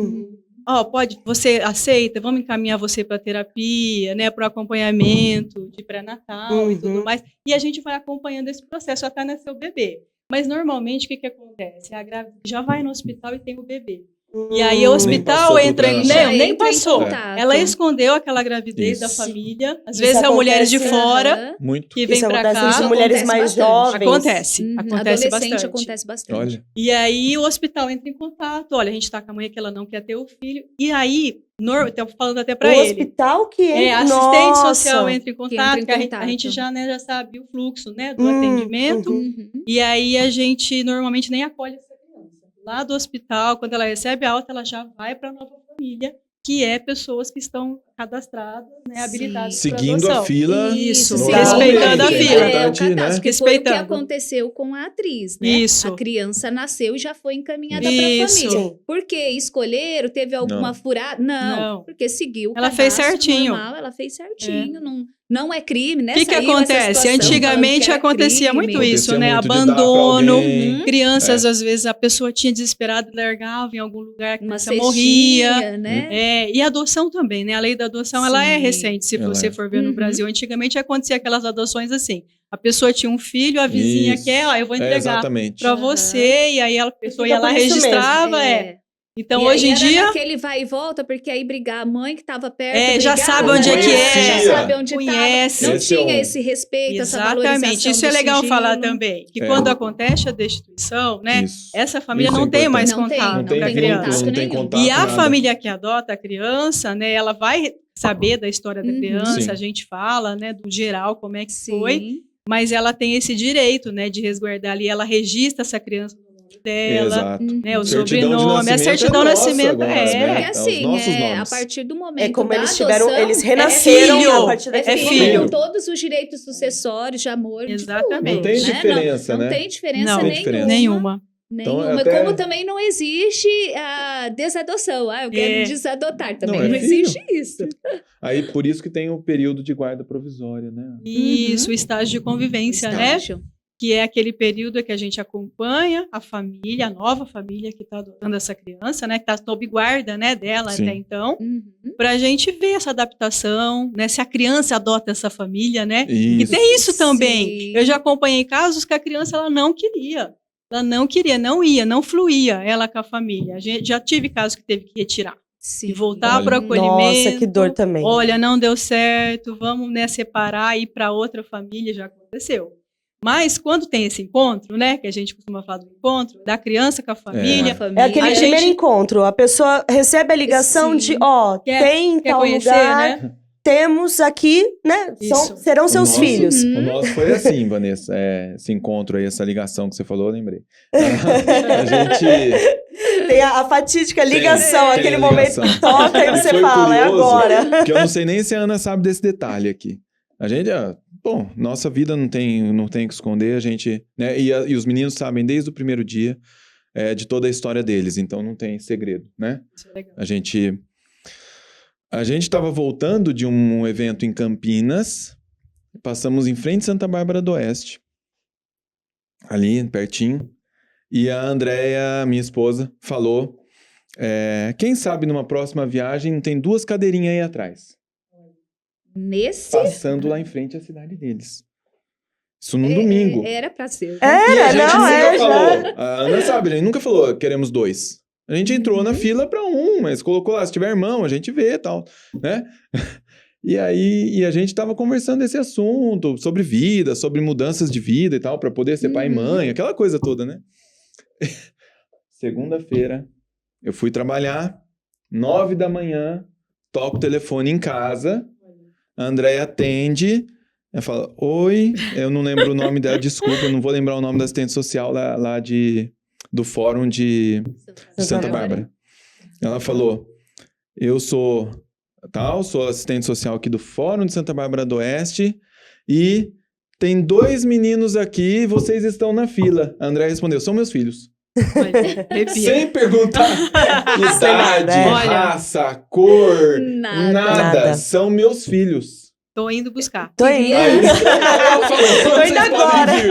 Você aceita, vamos encaminhar você para terapia, né, para o acompanhamento de pré-natal e tudo mais, e a gente vai acompanhando esse processo até nascer o bebê. Mas normalmente o que acontece? A grávida já vai no hospital e tem o bebê. E aí o hospital entra em... Nem passou. Ela escondeu aquela gravidez da família. Às vezes são mulheres de fora que vêm para cá. Isso mulheres mais jovens. Acontece bastante. Acontece bastante. Olha. E aí o hospital entra em contato. Olha, a gente está com a mãe que ela não quer ter o filho. E aí, estou falando até para ele. O hospital que entra... assistente social entra em contato, que a gente já, né, já sabe o fluxo, né, do atendimento. E aí a gente normalmente nem acolhe essa criança. Lá do hospital, quando ela recebe a alta, ela já vai para a nova família, que é pessoas que estão cadastradas, né, habilitadas seguindo para adoção. a fila. Isso, normal, respeitando a que é fila. importante, Foi né? o que aconteceu com a atriz, né? Isso. A criança nasceu e já foi encaminhada para a família. Por que escolheram? Teve alguma furada? Não, porque seguiu o ela fez cadastro certinho. normal, ela fez certinho, não é crime, né? O que Saiu essa acontece? situação falando Antigamente que era acontecia crime. muito isso, Acontecia né? muito de dar pra Abandono, alguém. crianças, às vezes, a pessoa tinha desesperado, largava em algum lugar, a Uma criança cestinha, morria. né? E a adoção também, né? A lei da adoção, ela é Sim. recente, se Ela você é. for ver no Uhum. Brasil. Antigamente acontecia aquelas adoções assim. A pessoa tinha um filho, a vizinha Isso. quer, ó, eu vou entregar Exatamente. pra Aham. você, e aí a pessoa fica ia lá, por isso mesmo. registrava, Então, hoje em era dia, naquele vai e volta, porque aí brigar, a mãe que estava perto já brigava, sabe onde é que é. já sabe onde Conhece. estava. Não Esse é tinha um- esse respeito, essa valorização exatamente. Isso é do legal sigilo. falar também. Que É. quando acontece a destituição, né? Isso. Essa família Isso é não tem mais Não tem, contato Não tem com a vínculo, criança. não tem nenhum. contato. E a nada. família que adota a criança, né? Ela vai saber da história da Uhum. criança, Sim. a gente fala, né? Do geral, como é que foi. Sim. Mas ela tem esse direito, né? De resguardar ali. Ela registra essa criança no nome dela. Exato. Né, o Certidão de sobrenome, a nascimento certidão é de nossa nascimento agora, Porque né? é. É os assim, nossos a nomes. partir do momento É como da eles tiveram, adoção, eles renasceram filho. a partir é daquele filho, filho. com todos os direitos sucessórios de amor. de Exatamente. Não tem tudo, né? diferença, não né? tem diferença Não. Tem nenhuma. diferença. Nenhuma. Então, Nenhuma. até- Como também não existe a desadoção. Eu quero desadotar. Também Não, não, é filho. existe isso. Aí, por isso que tem o período de guarda provisória, né? Isso, o estágio de convivência, né? Estágio. Que é aquele período que a gente acompanha a família, a nova família que está adotando essa criança, né? Que está sob guarda, né, dela Sim. até então, Uhum. para a gente ver essa adaptação, né? Se a criança adota essa família, né? E Isso. tem isso também. Sim. Eu já acompanhei casos que a criança ela não queria. Ela não queria, não ia, não fluía ela com a família. A gente já tive casos que teve que retirar. Sim. E voltar Olha. para o acolhimento. Nossa, que dor também. Olha, não deu certo, vamos, né, separar e ir para outra família, já aconteceu. Mas quando tem esse encontro, né, que a gente costuma falar do encontro, da criança com a família, É aquele A primeiro gente- encontro. A pessoa recebe a ligação Sim. de, ó, tem em quer tal conhecer, lugar, né? temos aqui, né? Isso. Serão seus nosso- filhos. O nosso foi assim, Vanessa. Esse encontro aí, essa ligação que você falou, eu lembrei. A gente. Tem a fatídica ligação, tem aquele a momento ligação. que toca e E você foi fala, é curioso, agora. Que eu não sei nem se a Ana sabe desse detalhe aqui. A gente, bom, nossa vida não tem o que esconder, a gente, né? E os meninos sabem desde o primeiro dia de toda a história deles, então não tem segredo, né? Isso é legal. A gente estava voltando de um evento em Campinas, passamos em frente a Santa Bárbara do Oeste, ali pertinho, e a Andréia, minha esposa, falou, quem sabe numa próxima viagem não tem 2 cadeirinhas aí atrás, Nesse. passando lá em frente à cidade deles. Isso num domingo. Era pra ser. E a Era, gente não, nunca falou, já. a Ana sabe, a gente nunca falou, queremos 2. A gente entrou na fila para 1, mas colocou lá, se tiver irmão, a gente vê e tal, né? E aí, a gente tava conversando desse assunto, sobre vida, sobre mudanças de vida e tal, para poder ser pai e mãe, aquela coisa toda, né? Segunda-feira, eu fui trabalhar, 9 da manhã, toco o telefone em casa, a Andréia atende, ela fala, oi, eu não lembro o nome dela, desculpa, eu não vou lembrar o nome da assistente social lá do fórum de Santa Bárbara. Ela falou, eu sou assistente social aqui do fórum de Santa Bárbara do Oeste e tem 2 meninos aqui, vocês estão na fila. A André respondeu, são meus filhos. Olha, arrepia. Sem perguntar idade, Olha. raça, cor, Nada. Nada. São meus filhos. Tô indo buscar. Tô indo. Aí ela falou, Tô vocês indo podem agora. vir.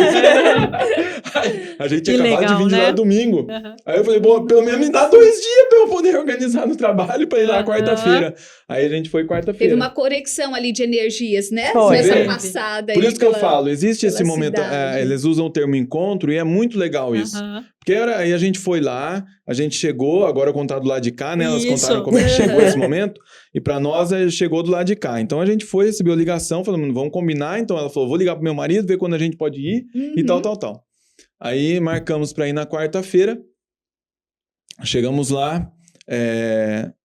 Aí, a gente Que tinha acabado legal, de vir de né? lá domingo. Uhum. Aí eu falei, bom, pelo menos me dá 2 dias pra eu poder organizar no trabalho pra ir lá Aham. quarta-feira. Aí a gente foi Teve quarta-feira. uma conexão ali de energias, né? Foi. Nessa Teve. passada Por aí isso que eu pela- falo, existe esse pela momento, cidade. eles usam o termo encontro e é muito legal isso. Aham. Porque aí a gente foi lá, a gente chegou, agora contar do lado de cá, né? Elas Isso. contaram como é que chegou esse momento. E pra nós, chegou do lado de cá. Então a gente foi, recebeu a ligação, falando, vamos combinar. Então ela falou, vou ligar pro meu marido, ver quando a gente pode ir e tal. Aí marcamos pra ir na quarta-feira. Chegamos lá,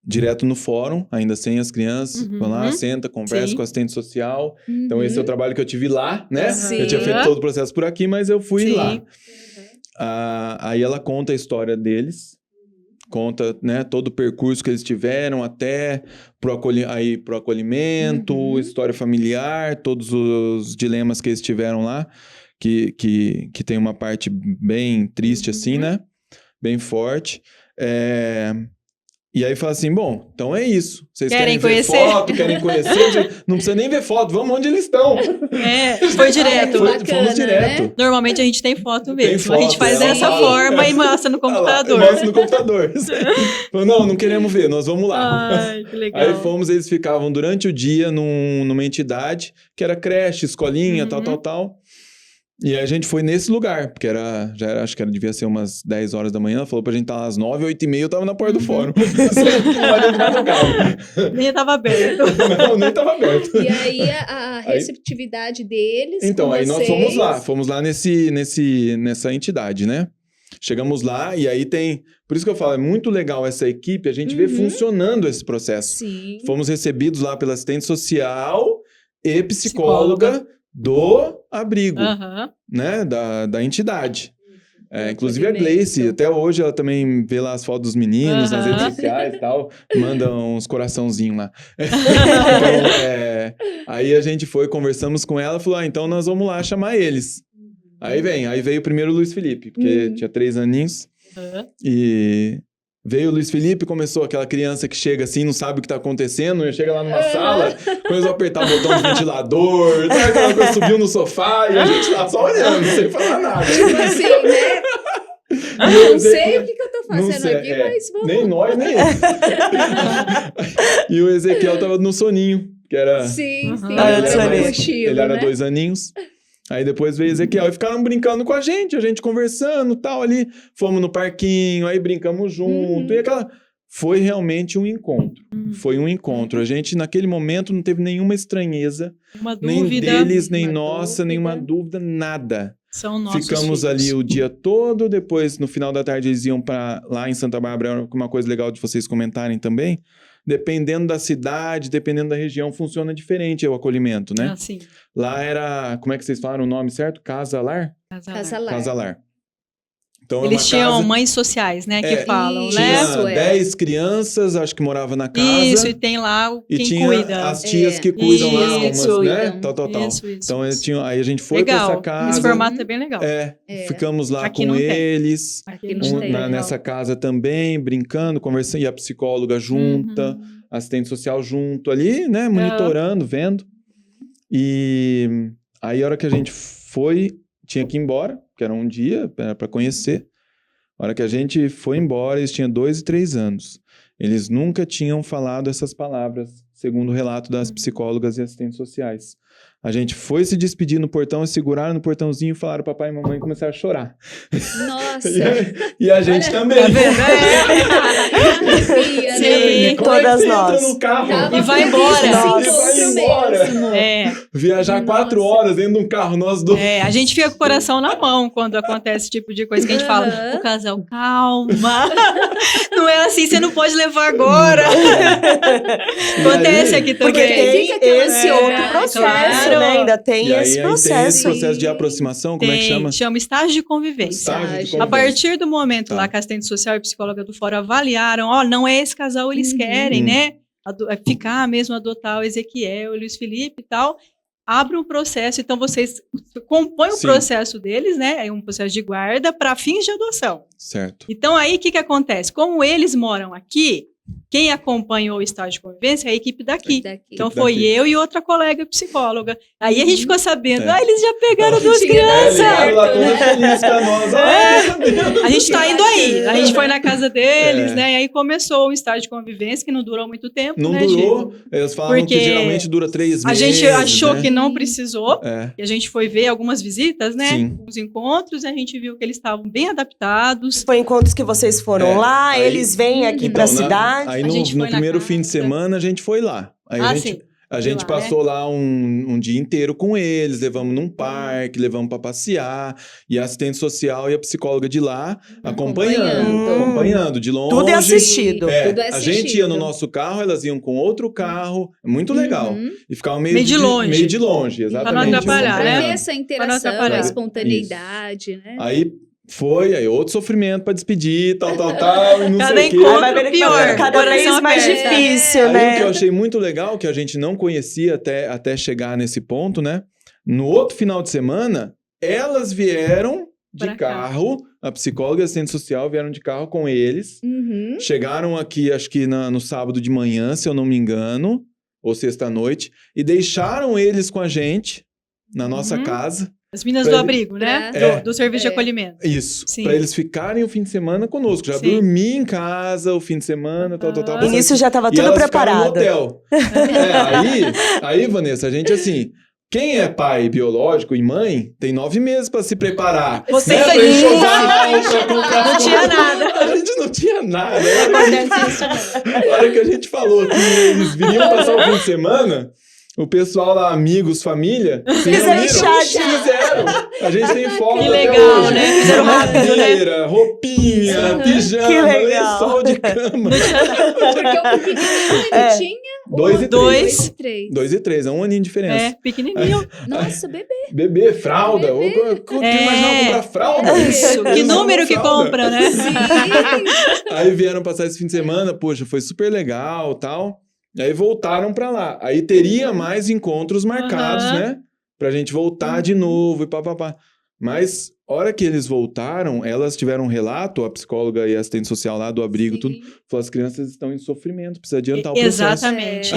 direto no fórum, ainda sem as crianças. Uhum. Vão lá, senta, conversa Sim. com a assistente social. Uhum. Então esse é o trabalho que eu tive lá, né? Sim. Eu tinha feito todo o processo por aqui, mas eu fui Sim. lá. Aí ela conta a história deles, conta, né, todo o percurso que eles tiveram até pro acolhimento, Uhum. história familiar, todos os dilemas que eles tiveram lá, que tem uma parte bem triste assim, né? Bem forte. E aí fala assim, bom, então é isso. Vocês Querem ver conhecer? foto, querem conhecer, não precisa nem ver foto, vamos onde eles estão. Foi direto. Fomos direto. Né? Normalmente a gente tem foto mesmo. Tem foto, a gente faz ela dessa fala. forma e mostra no computador. Mostra no computador. Falou, não queremos ver, nós vamos lá. Ai, que legal. Aí fomos, eles ficavam durante o dia numa entidade, que era creche, escolinha, tal. E a gente foi nesse lugar, porque acho que devia ser umas 10 horas da manhã, falou pra gente estar lá às 9, 8h30, eu tava na porta do fórum. Nem tava aberto. Não, nem tava aberto. E aí a receptividade deles. Então, com aí nós vocês... fomos lá nessa entidade, né? Chegamos lá e aí tem... Por isso que eu falo, é muito legal essa equipe, a gente vê funcionando esse processo. Sim. Fomos recebidos lá pela assistente social e psicóloga do abrigo, né? Da entidade. Inclusive a Gleice, até hoje ela também vê lá as fotos dos meninos nas redes sociais e tal, manda uns coraçãozinhos lá. Então, aí a gente foi, conversamos com ela, falou, então nós vamos lá chamar eles. Aí veio primeiro o Luiz Felipe, porque tinha 3 aninhos, e veio o Luiz Felipe, começou aquela criança que chega assim, não sabe o que tá acontecendo, chega lá numa sala, começou a apertar o botão do ventilador, sabe aquela coisa, subiu no sofá e a gente lá só olhando, sem falar nada. Tipo assim, né? Não sei o que eu tô fazendo aqui, mas vamos... Nem nós, nem ele. E o Ezequiel tava no soninho, que era... Sim, Ele era 2 aninhos. Aí depois veio Ezequiel e ficaram brincando com a gente conversando, tal, ali. Fomos no parquinho, aí brincamos junto. E aquela... Foi realmente um encontro. Foi um encontro. A gente, naquele momento, não teve nenhuma estranheza. Uma nem dúvida. Deles, nem nossa, nenhuma dúvida, nada. São nossos Ficamos filhos. ali o dia todo. Depois, no final da tarde, eles iam para lá em Santa Bárbara. Uma coisa legal de vocês comentarem também. Dependendo da cidade, dependendo da região, funciona diferente o acolhimento, né? Sim. Lá era, como é que vocês falaram o nome certo? Casa-lar? Casa-lar. Casa-lar. Então Eles tinham mães sociais, né, que falam, né? Tinha 10 crianças, acho que morava na casa. Isso, e tem lá quem cuida. As tias que cuidam lá, umas, né? Tal. Isso. Então, eles tinham, aí a gente foi pra essa casa. Esse formato é bem legal. Ficamos lá Aqui com não eles. Aqui não tem. Nessa casa também, brincando, conversando. E a psicóloga junta, assistente social junto ali, né? Monitorando, vendo. E aí, a hora que a gente foi, tinha que ir embora, que era um dia para conhecer. A hora que a gente foi embora, eles tinham 2 e 3 anos. Eles nunca tinham falado essas palavras, segundo o relato das psicólogas e assistentes sociais. A gente foi se despedir no portão, seguraram no portãozinho, falaram papai e mamãe e começaram a chorar. Nossa! E a gente também. Tá vendo? Sim, todas nós. Entra no carro E vai embora. Viajar 4 horas dentro de um carro, nós dois. A gente fica com o coração na mão quando acontece esse tipo de coisa que a gente fala, o casal, calma. Não é assim, você não pode levar agora. Acontece aqui também. Porque tem esse outro processo, né? Ainda tem esse processo. Tem esse processo de aproximação, como é que chama? Chama estágio de convivência. A partir do momento lá que a assistente social e psicóloga do fórum avaliaram, não é esse casal, eles querem, né? Ficar mesmo, adotar o Ezequiel, o Luiz Felipe e tal, abre um processo, então vocês compõem o processo deles, né? É um processo de guarda para fins de adoção. Certo. Então aí o que acontece? Como eles moram aqui, quem acompanhou o estágio de convivência é a equipe daqui. Então foi eu e outra colega psicóloga. Aí a gente ficou sabendo, eles já pegaram 2 crianças. Lá toda feliz com nós. A gente tá indo aí. A gente foi na casa deles, né? E aí começou o estágio de convivência, que não durou muito tempo, não né, durou. Diego? Eles falam que geralmente dura 3 meses. A gente achou né? que não precisou. E a gente foi ver algumas visitas, né? Os encontros, e a gente viu que eles estavam bem adaptados. Foi encontros que vocês foram lá, eles vêm aqui pra cidade. Aí no primeiro fim de semana a gente foi lá. Aí a gente passou lá um dia inteiro com eles, levamos num parque, levamos para passear, e a assistente social e a psicóloga de lá acompanhando de longe. Tudo é assistido. A gente ia no nosso carro, elas iam com outro carro, muito legal. E ficavam meio de longe, exatamente. Para não atrapalhar, né? Essa interação, a espontaneidade, né? Aí outro sofrimento pra despedir, tal, e não cada sei o quê. Encontro pior, cada vez mais difícil, né? Aí o que eu achei muito legal, que a gente não conhecia até chegar nesse ponto, né? No outro final de semana, elas vieram de carro a psicóloga e a assistente social vieram de carro com eles. Uhum. Chegaram aqui, acho que no sábado de manhã, se eu não me engano, ou sexta-noite, e deixaram eles com a gente na nossa casa. As meninas Pra do ele- abrigo, né? É. Do serviço de acolhimento. Isso, Sim. pra eles ficarem o fim de semana conosco. Já Sim. dormi em casa o fim de semana, tal. No início já estava E tudo elas ficaram no preparado. hotel. Aí, Vanessa, a gente assim... Quem é pai biológico e mãe tem 9 meses pra se preparar. Você né? Pra ganhou. enxoval, pra comprar Não tinha tudo. nada. A gente não tinha nada. Na hora que a gente falou que eles viriam passar o fim de semana, o pessoal lá, amigos, família, se Fizeram reuniram, chat. fizeram. A gente tem foto Que até legal, hoje. né? Fizeram rápido, né? Cadeira, roupinha, pijama, Que legal. lençol de cama. Porque o pequenininho ele tinha... 2 e 2. 3. 2 e 3, é um aninho de diferença. É, pequenininho. Nossa, bebê. Bebê, fralda. Bebê. Imaginava comprar fralda? Isso. Que Eles número usam que fralda. compra, né? Aí vieram passar esse fim de semana, poxa, foi super legal, tal. E aí voltaram pra lá. Aí teria mais encontros marcados, Aham. né? Pra gente voltar de novo e papapá. Mas, hora que eles voltaram, elas tiveram um relato, a psicóloga e a assistente social lá do abrigo, tudo, falou, as crianças estão em sofrimento, precisa adiantar o processo. Exatamente.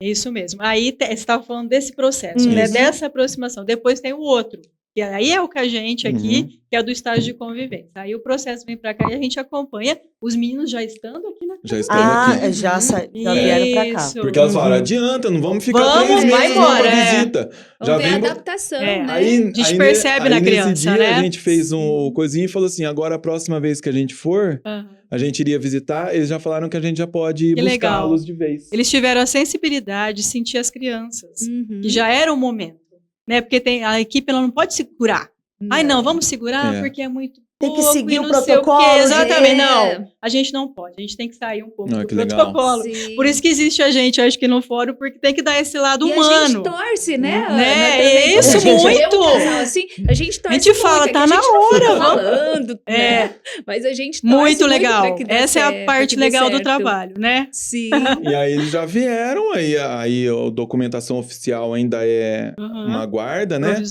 É isso mesmo. Aí você estava falando desse processo, né? Isso. Dessa aproximação. Depois tem o outro, que aí é o que a gente aqui, Uhum. que é do estágio de convivência. Aí o processo vem para cá e a gente acompanha os meninos já estando aqui na casa. Já estão Ah, aqui. já vieram pra cá. Isso. Porque elas falaram, adianta, não vamos ficar Vamos, 3 vai meses numa embora, é. visita. Vamos ver a vem... adaptação, É. né? Aí, A gente percebe na nesse criança, dia, né? a gente fez um coisinho e falou assim, agora a próxima vez que a gente for, Aham. a gente iria visitar, eles já falaram que a gente já pode Que legal. buscá-los de vez. Eles tiveram a sensibilidade de sentir as crianças, Uhum. que já era o momento, né? Porque a equipe ela não pode se curar. Ai, não, vamos segurar É. porque é muito Tem que pouco seguir e o não sei quê. protocolo, Exatamente, é. não. A gente não pode, a gente tem que sair um pouco Ah, do que legal. protocolo. Sim. Por isso que existe a gente, eu acho que no fórum, porque tem que dar esse lado E a humano. gente torce, né? Ana, Né? também, quando Isso, a gente vê muito. um casal assim, a gente torce A gente fala, muito, é tá que na a gente não hora, fica vamos. falando, É. né? Mas a gente torce Muito pra legal. que dê Essa é certo, a pra parte que dê legal do certo. trabalho, né? Sim. E aí eles já vieram, aí a documentação oficial ainda é Uhum. uma guarda, né?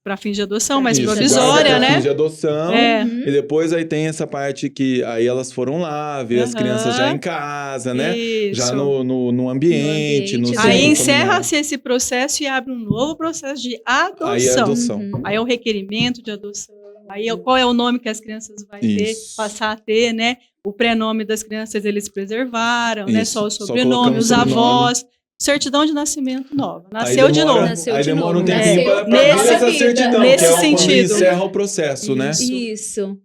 Para fins de adoção, mas Isso, provisória, guarda pra fins né? de adoção. É. Uhum. E depois aí tem essa parte que aí elas foram lá, ver as Aham. crianças já em casa, né? Isso. Já no ambiente, no ambiente. centro Aí familiar. encerra-se esse processo e abre um novo processo de adoção. Aí é adoção. Uhum. Aí é o requerimento de adoção. Aí qual é o nome que as crianças vão ter, Isso. passar a ter, né? O prenome das crianças eles preservaram, né? Isso. Só o Só sobrenome, colocando os o sobrenome. avós. Certidão de nascimento nova. Aí Nasceu de demora- novo. Nasceu Aí de demora um novo. tempinho Nasceu pra ver nessa essa vida. certidão, Nesse que é quando sentido. encerra o processo, né? Isso.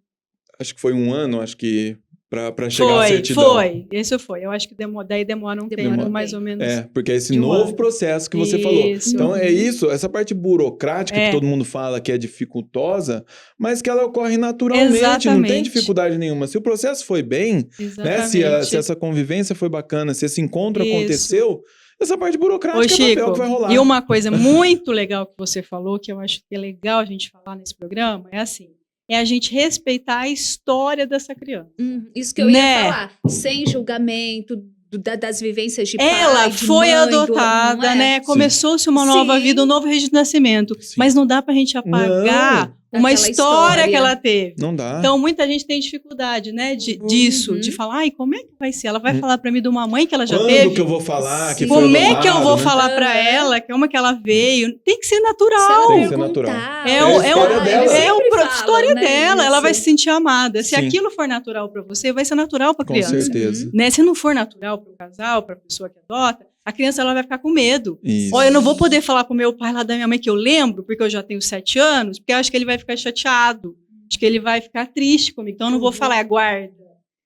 Acho que foi 1 ano, acho que pra chegar a certidão. Foi. Isso foi. Eu acho que daí demora um Demora tempo, um mais tempo. ou menos. É, porque é esse de um novo ano. processo que você falou. Isso. Então é isso, essa parte burocrática É. que todo mundo fala que é dificultosa, mas que ela ocorre naturalmente, não tem Exatamente. dificuldade nenhuma. Se o processo foi bem, né? Exatamente. Se essa convivência foi bacana, se esse encontro Isso. aconteceu, essa parte burocrática Ô, é papel Chico, que vai rolar. e uma coisa muito legal que você falou, que eu acho que é legal a gente falar nesse programa, é assim, é a gente respeitar a história dessa criança. Isso que eu Né? ia falar. Sem julgamento das vivências de pai, Ela de foi mãe, adotada, não é? né? Começou-se uma nova Sim. vida, um novo registro de nascimento. Sim. Mas não dá pra gente apagar uma Aquela história história. que ela teve. Não dá. Então, muita gente tem dificuldade, né, disso, de falar, ai, como é que vai ser? Ela vai falar pra mim de uma mãe que ela já Quando teve? que eu vou falar que Sim. foi Como é que eu adotado, vou né? falar pra Aham. ela? Como é que ela veio? Tem que ser Se natural. ela Tem que ser natural. perguntar, É, a história dela. a história dela. Ela vai se sentir amada. Se Sim. aquilo for natural pra você, vai ser natural pra Com criança. certeza. Né? Se não for natural para o casal, para a pessoa que adota, a criança ela vai ficar com medo. Isso. Olha, eu não vou poder falar pro meu pai lá da minha mãe que eu lembro, porque eu já tenho 7 anos, porque eu acho que ele vai ficar chateado. Acho que ele vai ficar triste comigo. Então eu não vou falar, aguarda.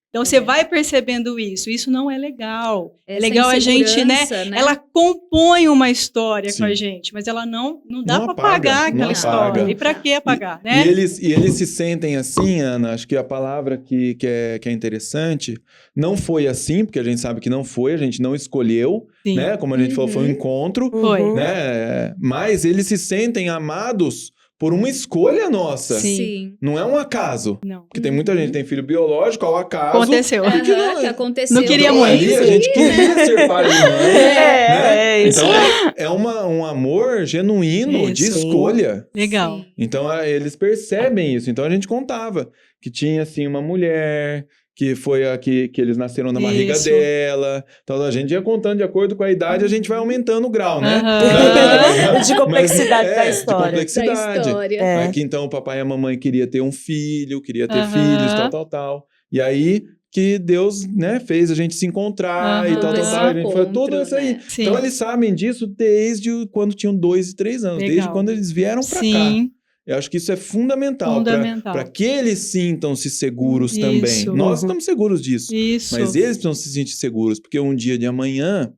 Então você vai percebendo isso. Isso não é legal. É Essa legal a gente, né? insegurança, Ela compõe uma história Sim. com a gente, mas ela não dá Não para apaga, apagar não aquela história. apaga. E para que apagar, né? E eles se sentem assim, Ana, acho que a palavra que é interessante, não foi assim, porque a gente sabe que não foi, a gente não escolheu, Sim. né? Como a gente falou, foi um encontro, Foi. Uhum. né? Mas eles se sentem amados por uma escolha nossa. Sim. Não é um acaso. Não. Porque tem muita gente que tem filho biológico, ao acaso. Aconteceu. Porque Que aconteceu. Não queria então, muito. ali a gente queria ser pai e mãe. né? É isso. Então é um amor genuíno de Isso. escolha. Legal. Então eles percebem isso. Então a gente contava que tinha assim uma mulher que foi a que eles nasceram na barriga Isso. dela. Então a gente ia contando de acordo com a idade, a gente vai aumentando o grau, né? Aham. De complexidade da De história. complexidade. Da história. É. Aqui então o papai e a mamãe queria ter um filho, queria ter Aham. filhos, tal. E aí que Deus, né, fez a gente se encontrar e Aham. tal. Esse A gente foi tudo encontro, isso aí. né? Sim. Então eles sabem disso desde quando tinham 2 e 3 anos, Legal. desde quando eles vieram pra cá. Sim. Eu acho que isso é fundamental. Fundamental. Para que eles sintam-se seguros Isso. também. Nós Uhum. estamos seguros disso. Isso. Mas eles precisam se sentir seguros, porque um dia de amanhã,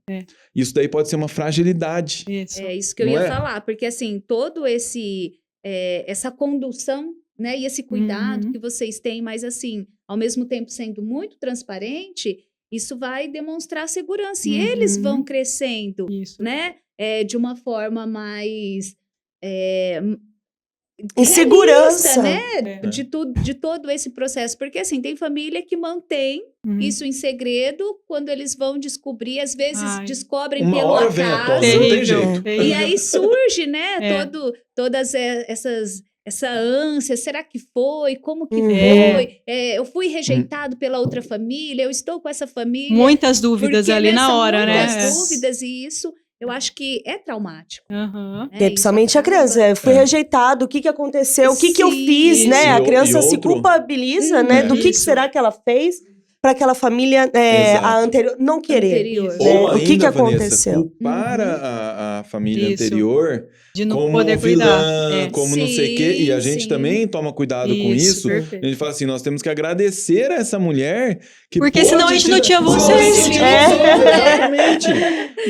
isso daí pode ser uma fragilidade. Isso. É isso que eu Não ia é? falar, porque assim, todo essa condução, né, e esse cuidado Uhum. que vocês têm, mas assim, ao mesmo tempo sendo muito transparente, isso vai demonstrar segurança. E eles Uhum. vão crescendo, Isso. né, de uma forma mais Em segurança. realista, né, É. de todo esse processo. Porque assim, tem família que mantém Uhum. isso em segredo, quando eles vão descobrir, às vezes Ai. descobrem Uma pelo hora vem a acaso. tona, não tem Terrível, jeito. terrível. E aí surge, né, É. todas essa ânsia, será que foi? Como que É. foi? Eu fui rejeitado pela outra família, eu estou com essa família. Muitas dúvidas Porque, ali né, na são hora, né? muitas É. dúvidas, e isso eu acho que é traumático. Aham. Né? E aí, principalmente a criança. Eu fui rejeitado, o que aconteceu, o que eu Sim, fiz, né? isso. A criança E se outro- culpabiliza, né? Do que Isso. será que ela fez para aquela família, Exato. a anterior, não querer. Anterior. Né? Ou O ainda, que Vanessa, aconteceu? culpar Uhum. a família Isso. anterior De não como poder vilã, cuidar. É. como não sei o quê. E a gente Sim. também toma cuidado com isso. Perfeito. A gente fala assim, nós temos que agradecer a essa mulher que Porque pôde senão a gente não tinha senão vocês. a gente não tinha É. vocês, exatamente.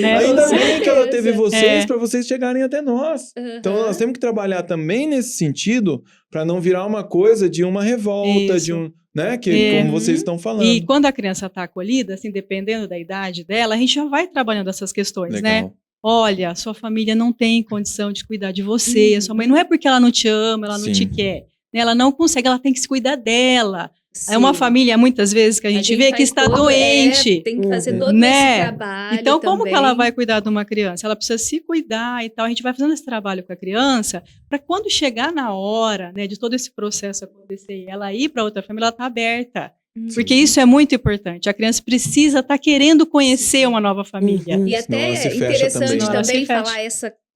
Né? Ainda Com bem que ela certeza. teve vocês É. para vocês chegarem até nós. Então Aham. nós temos que trabalhar também nesse sentido para não virar uma coisa de uma revolta, Isso. de um, né, que É. como vocês estão falando. E quando a criança está acolhida, assim, dependendo da idade dela, a gente já vai trabalhando essas questões, né? Legal. Olha, sua família não tem condição de cuidar de você, a sua mãe não é porque ela não te ama, ela não Sim. te quer, né? Ela não consegue, ela tem que se cuidar dela. É uma Sim. família, muitas vezes, que a gente vê que faz está todo- doente. tem que fazer Uhum. todo Né? esse trabalho. Então, como que também. ela vai cuidar de uma criança? Ela precisa se cuidar e tal. A gente vai fazendo esse trabalho com a criança para quando chegar na hora, né, de todo esse processo acontecer e ela ir para outra família, ela tá aberta. Porque isso é muito importante. A criança precisa estar querendo conhecer uma nova família. Uhum. E Senão até ela se é fecha interessante também. Senão ela também se fecha. falar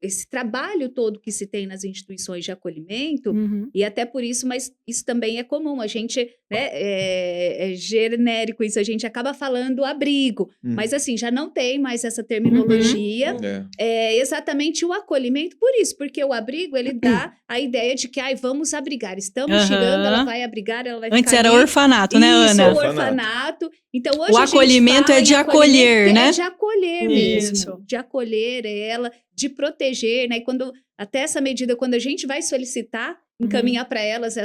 esse trabalho todo que se tem nas instituições de acolhimento, Uhum. e até por isso, mas isso também é comum. A gente, né, é genérico isso, a gente acaba falando abrigo, mas assim, já não tem mais essa terminologia. É exatamente o acolhimento por isso, porque o abrigo, ele dá a ideia de que, vamos abrigar, estamos Aham. chegando, ela vai abrigar, ela vai Antes ficar era ali. orfanato, né, Isso, Ana? o orfanato. Então, hoje O a gente acolhimento fala é de em acolher, acolhimento, né? É de acolher mesmo. Isso. De acolher ela, de proteger, né? E quando, até essa medida, quando a gente vai solicitar, encaminhar para elas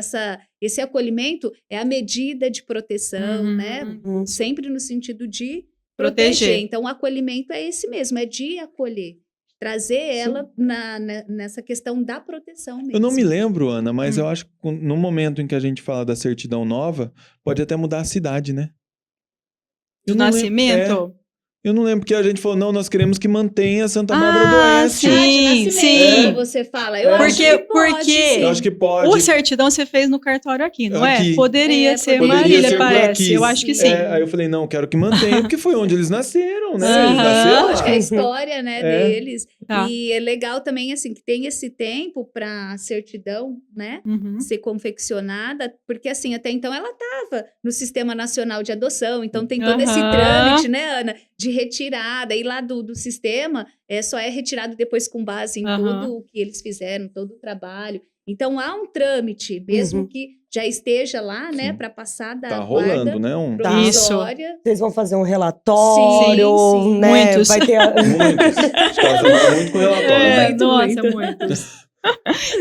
esse acolhimento, é a medida de proteção, Uhum. né? Uhum. Sempre no sentido de Proteger. proteger. Então, o acolhimento é esse mesmo, é de acolher. Trazer ela nessa questão da proteção mesmo. Eu não me lembro, Ana, mas Hum. eu acho que no momento em que a gente fala da certidão nova, pode até mudar a cidade, né? Do Eu não lembro- nascimento? Eu não lembro, porque a gente falou, não, nós queremos que mantenha Santa Bárbara do Ah, Oeste. sim. de nascimento, sim. você fala. Eu É. acho que pode, Porque- sim. Eu acho que pode. O certidão você fez no cartório aqui, não Aqui. é? Poderia ser poderia Marília, ser por parece. aqui. Eu acho que sim. Aí eu falei, não, eu quero que mantenha, porque foi onde eles nasceram, né? Aham. Eles nasceram Eu acho que é a lá. história, né, É. deles. Tá. E é legal também, assim, que tem esse tempo para a certidão, né, Uhum. ser confeccionada, porque, assim, até então ela estava no Sistema Nacional de Adoção, então tem todo esse Aham. trâmite, né, Ana, de retirada, e lá do sistema só é retirado depois com base em Aham. tudo o que eles fizeram, todo o trabalho. Então há um trâmite, mesmo Uhum. que já esteja lá, né, Sim. para passar da Tá guarda rolando, né? provisória. Vocês vão fazer um relatório, Sim, sim. né? Muitos. Vai ter Muitos. Os caras trabalham muito com relatório. É, Muito, nossa, muito. muitos.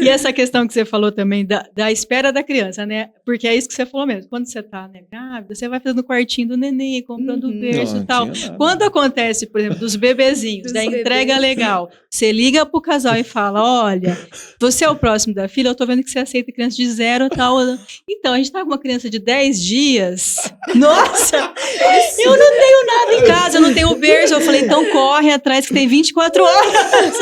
E essa questão que você falou também da espera da criança, né? Porque é isso que você falou mesmo. Quando você tá, né, grávida, você vai fazendo o quartinho do neném, comprando o berço Não, e tal. não tinha nada. Quando acontece, por exemplo, dos bebezinhos, Dos da entrega bebês. legal, você liga pro casal e fala, olha, você é o próximo da filha, eu tô vendo que você aceita criança de 0 a tal. Então, a gente tá com uma criança de 10 dias. Nossa! Eu não tenho nada em casa, eu não tenho berço. Eu falei, então corre atrás que tem 24 horas.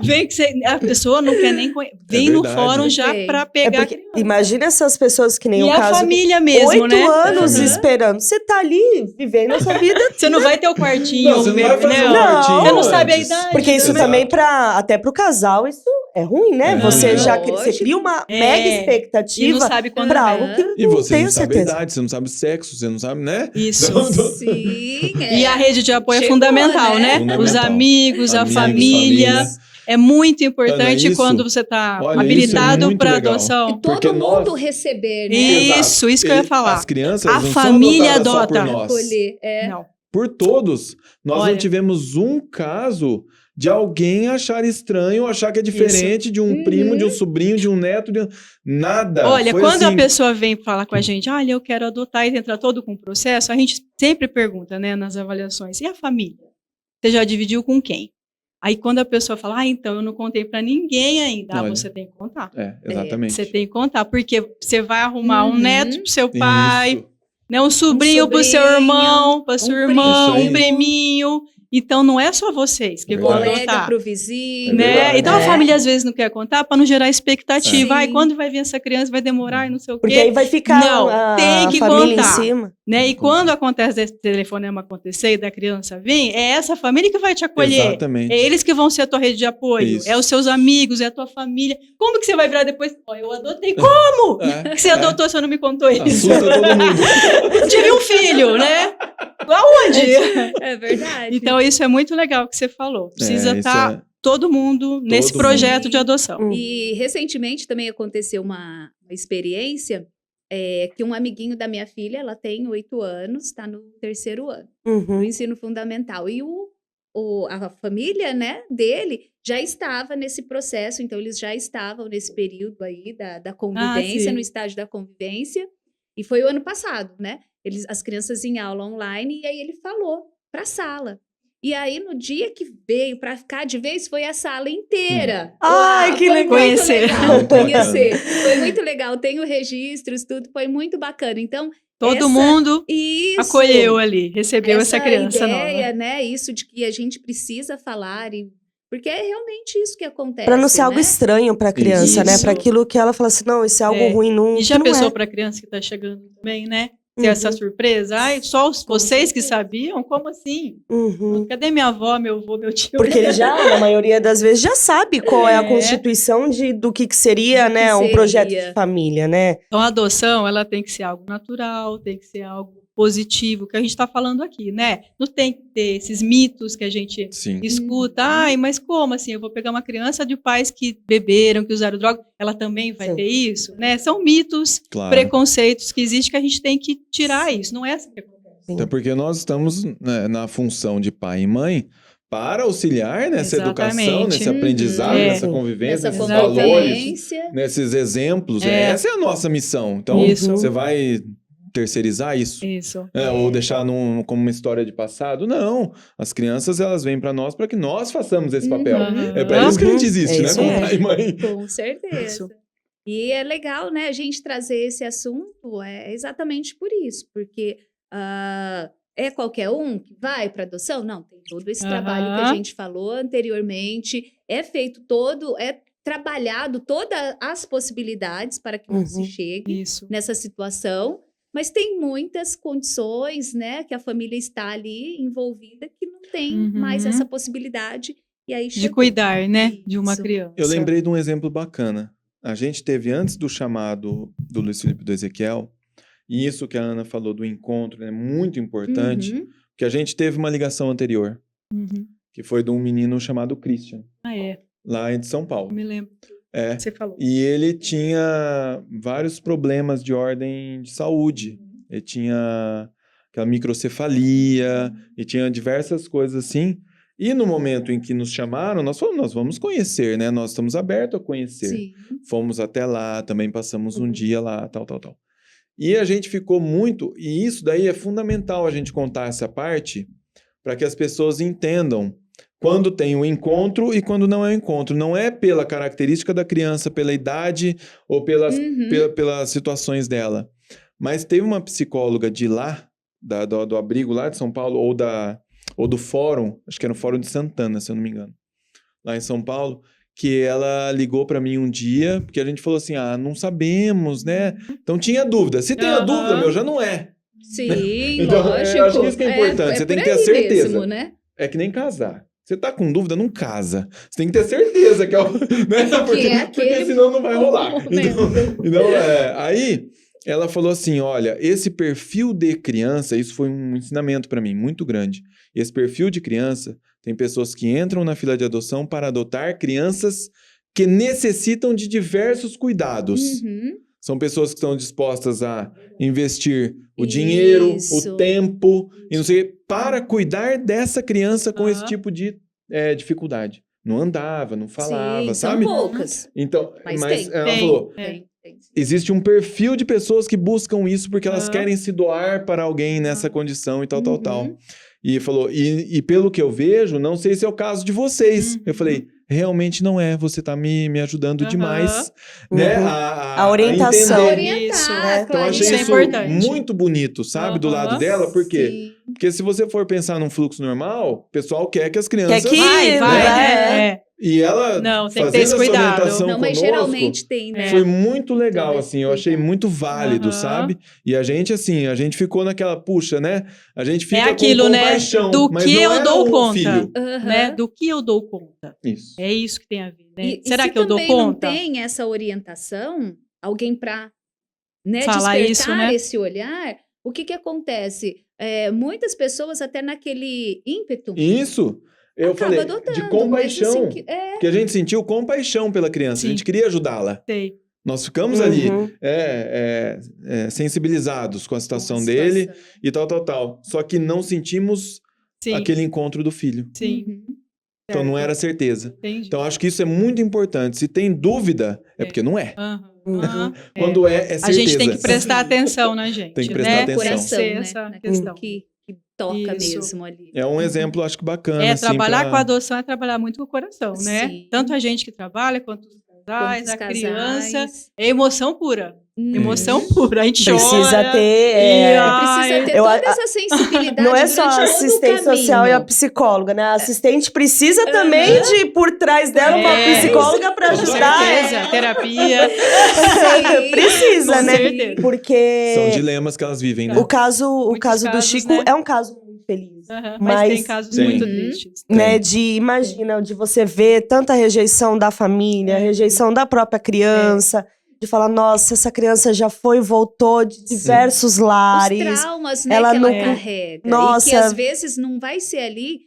Vem que a pessoa não quer nem vem no verdade, fórum né? já Vem. pra É pegar porque, imagina essas pessoas que nem e o a caso. família mesmo, 8 né? anos Aham. esperando. Você tá ali vivendo a sua vida. Você não vai ter o quartinho, Não, você não vai fazer né? um quartinho Você não sabe a antes. idade. Porque isso Exato. também, até pro casal, isso é ruim, né? É Você ruim, já né? você cria uma É. mega E não expectativa sabe quando pra Aham. algo que E não você tenho não sabe a certeza. idade, você não sabe o sexo, você não sabe, né? Isso. Sim, E a rede de apoio é Chegou, fundamental, né? Fundamental. Os amigos, a Amigos, família. família. É muito importante Ana, quando isso- você está olha, habilitado isso é muito para legal. adoção. E Porque todo mundo nós- receber, né? Isso que eu ia falar. As crianças A não família são adotadas só adota. por nós. Acolher. É. Não. Por todos. Nós Olha. não tivemos um caso de alguém achar estranho, achar que é diferente de um primo, de um sobrinho, de um neto, nada. Olha, Foi quando assim, a pessoa vem falar com a gente, olha, eu quero adotar e entra todo com o processo, a gente sempre pergunta, né, nas avaliações, e a família? Você já dividiu com quem? Aí quando a pessoa fala, então eu não contei para ninguém ainda, Olha. você tem que contar. exatamente. Você tem que contar, porque você vai arrumar um Uhum. neto pro seu pai, Isso. né, um sobrinho pro seu sobrinho, irmão, pra sua irmã, primo. um priminho. Então não é só vocês que vão Verdade. Colega adotar. pro vizinho. É Né? verdade. Então a É. família às vezes não quer contar para não gerar expectativa. Sim. Ai, quando vai vir essa criança, vai demorar e não sei o quê. Porque aí vai ficar Não, a tem que família contar. em cima. Né? E quando acontece esse telefonema acontecer e da criança vir, é essa família que vai te acolher. Exatamente. É eles que vão ser a tua rede de apoio. Isso. É os seus amigos, é a tua família. Como que você vai virar depois? Ó, eu adotei. Como? É, Que você adotou, você não me contou isso? Assusta todo mundo. Tive um filho, né? Aonde? É verdade. Então isso é muito legal que você falou. Precisa isso estar todo mundo nesse Todo projeto mundo. de adoção. Hum. E recentemente também aconteceu uma experiência que um amiguinho da minha filha, ela tem 8 anos, está no 3º ano do Uhum. ensino fundamental. E a família, né, dele já estava nesse processo, então eles já estavam nesse período aí da convivência, sim. no estágio da convivência. E foi o ano passado, né? As crianças em aula online, e aí ele falou para a sala. E aí, no dia que veio para ficar de vez, foi a sala inteira. Ai, Uau, que foi legal. muito Conhecer. legal Muito conhecer. Foi muito legal. Tenho registros, tudo. Foi muito bacana. Então, Todo mundo isso, acolheu ali, recebeu essa criança ideia, nova. né? Isso de que a gente precisa falar porque é realmente isso que acontece. Pra não ser algo né? estranho pra criança, né? Isso. Pra aquilo que ela fala assim, não, isso é algo É. ruim, não. E já que não pensou é. para a criança que está chegando também, né? Ter Uhum. essa surpresa? Ai, só vocês que sabiam? Como assim? Uhum. Cadê minha avó, meu avô, meu tio? Porque ele já, na maioria das vezes, já sabe qual é a É. constituição do que seria, Do que né, um seria. projeto de família, né? Então, a adoção, ela tem que ser algo natural, tem que ser algo positivo, que a gente está falando aqui, né? Não tem que ter esses mitos que a gente Sim. escuta. Ai, mas como assim? Eu vou pegar uma criança de pais que beberam, que usaram droga, ela também vai Sim. ter isso, né? São mitos, Claro. preconceitos que existem que a gente tem que tirar isso. Não é assim que acontece. Sim. Até porque nós estamos, né, na função de pai e mãe para auxiliar nessa educação, Exatamente. nesse aprendizado, É. nessa convivência, Nessa nesses Exatamente. valores, convivência. nesses exemplos. É. Essa é a nossa missão. Então, Isso. você vai terceirizar isso? Isso. Ou deixar como uma história de passado? Não. As crianças, elas vêm para nós para que nós façamos esse papel. Uhum. É para isso que a gente Uhum. existe, É né? isso Como mesmo. pai e mãe. Com certeza. Isso. E é legal, né, a gente trazer esse assunto exatamente por isso, porque é qualquer um que vai para adoção? Não, tem todo esse trabalho que a Aham. gente falou anteriormente, é feito é trabalhado todas as possibilidades para que não se Uhum. chegue Isso. nessa situação, mas tem muitas condições, né, que a família está ali envolvida que não tem mais Uhum. essa possibilidade. E aí De chegou. cuidar, né? De uma Isso. criança. Eu lembrei de um exemplo bacana. A gente teve antes do chamado do Luiz Felipe do Ezequiel, e isso que a Ana falou do encontro é muito importante, Uhum. porque a gente teve uma ligação anterior, Uhum. que foi de um menino chamado Christian, Ah, é. lá de São Eu Paulo. me lembro. É. Você falou. E ele tinha vários problemas de ordem de saúde. Ele tinha aquela microcefalia, e tinha diversas coisas assim. E no momento em que nos chamaram, nós falamos, nós vamos conhecer, né? Nós estamos abertos a conhecer. Sim. Fomos até lá, também passamos um dia lá, tal. E a gente ficou muito... E isso daí é fundamental a gente contar essa parte para que as pessoas entendam quando tem um encontro e quando não é um encontro. Não é pela característica da criança, pela idade ou pelas situações dela. Mas teve uma psicóloga de lá, do abrigo lá de São Paulo, ou do fórum, acho que era o Fórum de Santana, se eu não me engano, lá em São Paulo, que ela ligou para mim um dia, porque a gente falou assim, não sabemos, né? Então tinha dúvida. Se tem a dúvida, já não é. Sim, Então, lógico. eu acho que isso que é importante, você tem que ter a certeza. Mesmo, né? É que nem casar. Você tá com dúvida, não casa. Você tem que ter certeza que é o... Né? Porque senão não vai rolar. Então, aí... Ela falou assim, olha, esse perfil de criança, isso foi um ensinamento para mim muito grande. Esse perfil de criança, tem pessoas que entram na fila de adoção para adotar crianças que necessitam de diversos cuidados. São pessoas que estão dispostas a investir o dinheiro, o tempo, e não sei, para cuidar dessa criança com esse tipo de dificuldade. Não andava, não falava, sabe? São poucas. Então, mas ela falou... Tem. Existe um perfil de pessoas que buscam isso porque elas querem se doar para alguém nessa condição e tal. E falou, e pelo que eu vejo, não sei se é o caso de vocês. Eu falei, realmente não é, você tá me ajudando demais, né? A orientação. Isso, né? Então, eu achei Isso é isso importante. muito bonito, sabe? Do lado dela, por quê? Sim. Porque se você for pensar num fluxo normal, o pessoal quer que as crianças... Quer que vai. E ela Não, tem que fazendo ter esse essa cuidado. orientação Não, mas conosco, geralmente tem, né? foi muito legal, Então, assim, eu achei muito válido, sabe? E a gente, assim, a gente ficou naquela, puxa, né? A gente fica aquilo, com né? compaixão, Do mas que não eu era dou um conta. filho. Né? Do que eu dou conta. Isso. É isso que tem a ver, né? E Será se que eu dou também não conta? tem essa orientação, alguém para Falar despertar isso, né? esse olhar, o que acontece? Muitas pessoas até naquele ímpeto Isso. Eu acaba falei adotando, de compaixão, mas assim, porque a gente sentiu compaixão pela criança, Sim. a gente queria ajudá-la. Sei. Nós ficamos ali sensibilizados com a situação dele e tal. Só que não sentimos Sim. aquele encontro do filho. Sim. Então não era certeza. Entendi. Então acho que isso é muito importante. Se tem dúvida, é porque não é. Quando é certeza. A gente tem que prestar atenção na gente. Tem que prestar né? atenção. coração, Tem que ser né? essa Naquilo questão. que toca Isso. mesmo ali. É um exemplo, acho que bacana. assim, Trabalhar com a adoção é trabalhar muito com o coração, né? Sim. Tanto a gente que trabalha, quanto os casais, Quantos a criança. casais. É emoção pura. Emoção pura. A gente Precisa chora. ter... Precisa ter toda essa sensibilidade. Não é só a durante todo o assistente social e a caminho. psicóloga, né? A assistente precisa também de, por trás dela, uma psicóloga para Com ajudar. certeza. Terapia. Precisa, Com né? certeza. Porque São dilemas que elas vivem, né? o caso do casos, Chico né? é um caso muito feliz. Mas Mas- tem casos Sim. muito tristes. Né, de você ver tanta rejeição da família, rejeição da própria criança, de falar, nossa, essa criança já foi e voltou de diversos Os lares. traumas, né, ela que ela não- carrega. Nossa. E que às vezes não vai ser ali,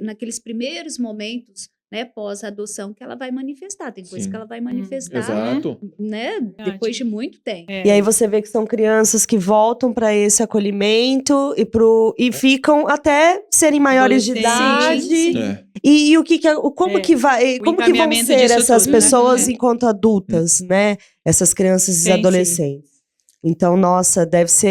naqueles primeiros momentos, né, pós-adoção, que ela vai manifestar. Tem coisa Sim. que ela vai manifestar, Exato. né, depois de muito tempo. E aí você vê que são crianças que voltam para esse acolhimento e ficam até serem maiores de Adolescentes. idade. É. E como que vai, O como que vão encaminhamento ser disso essas tudo, né? pessoas enquanto adultas, né? Essas crianças e Sim, adolescentes. Então, nossa, deve ser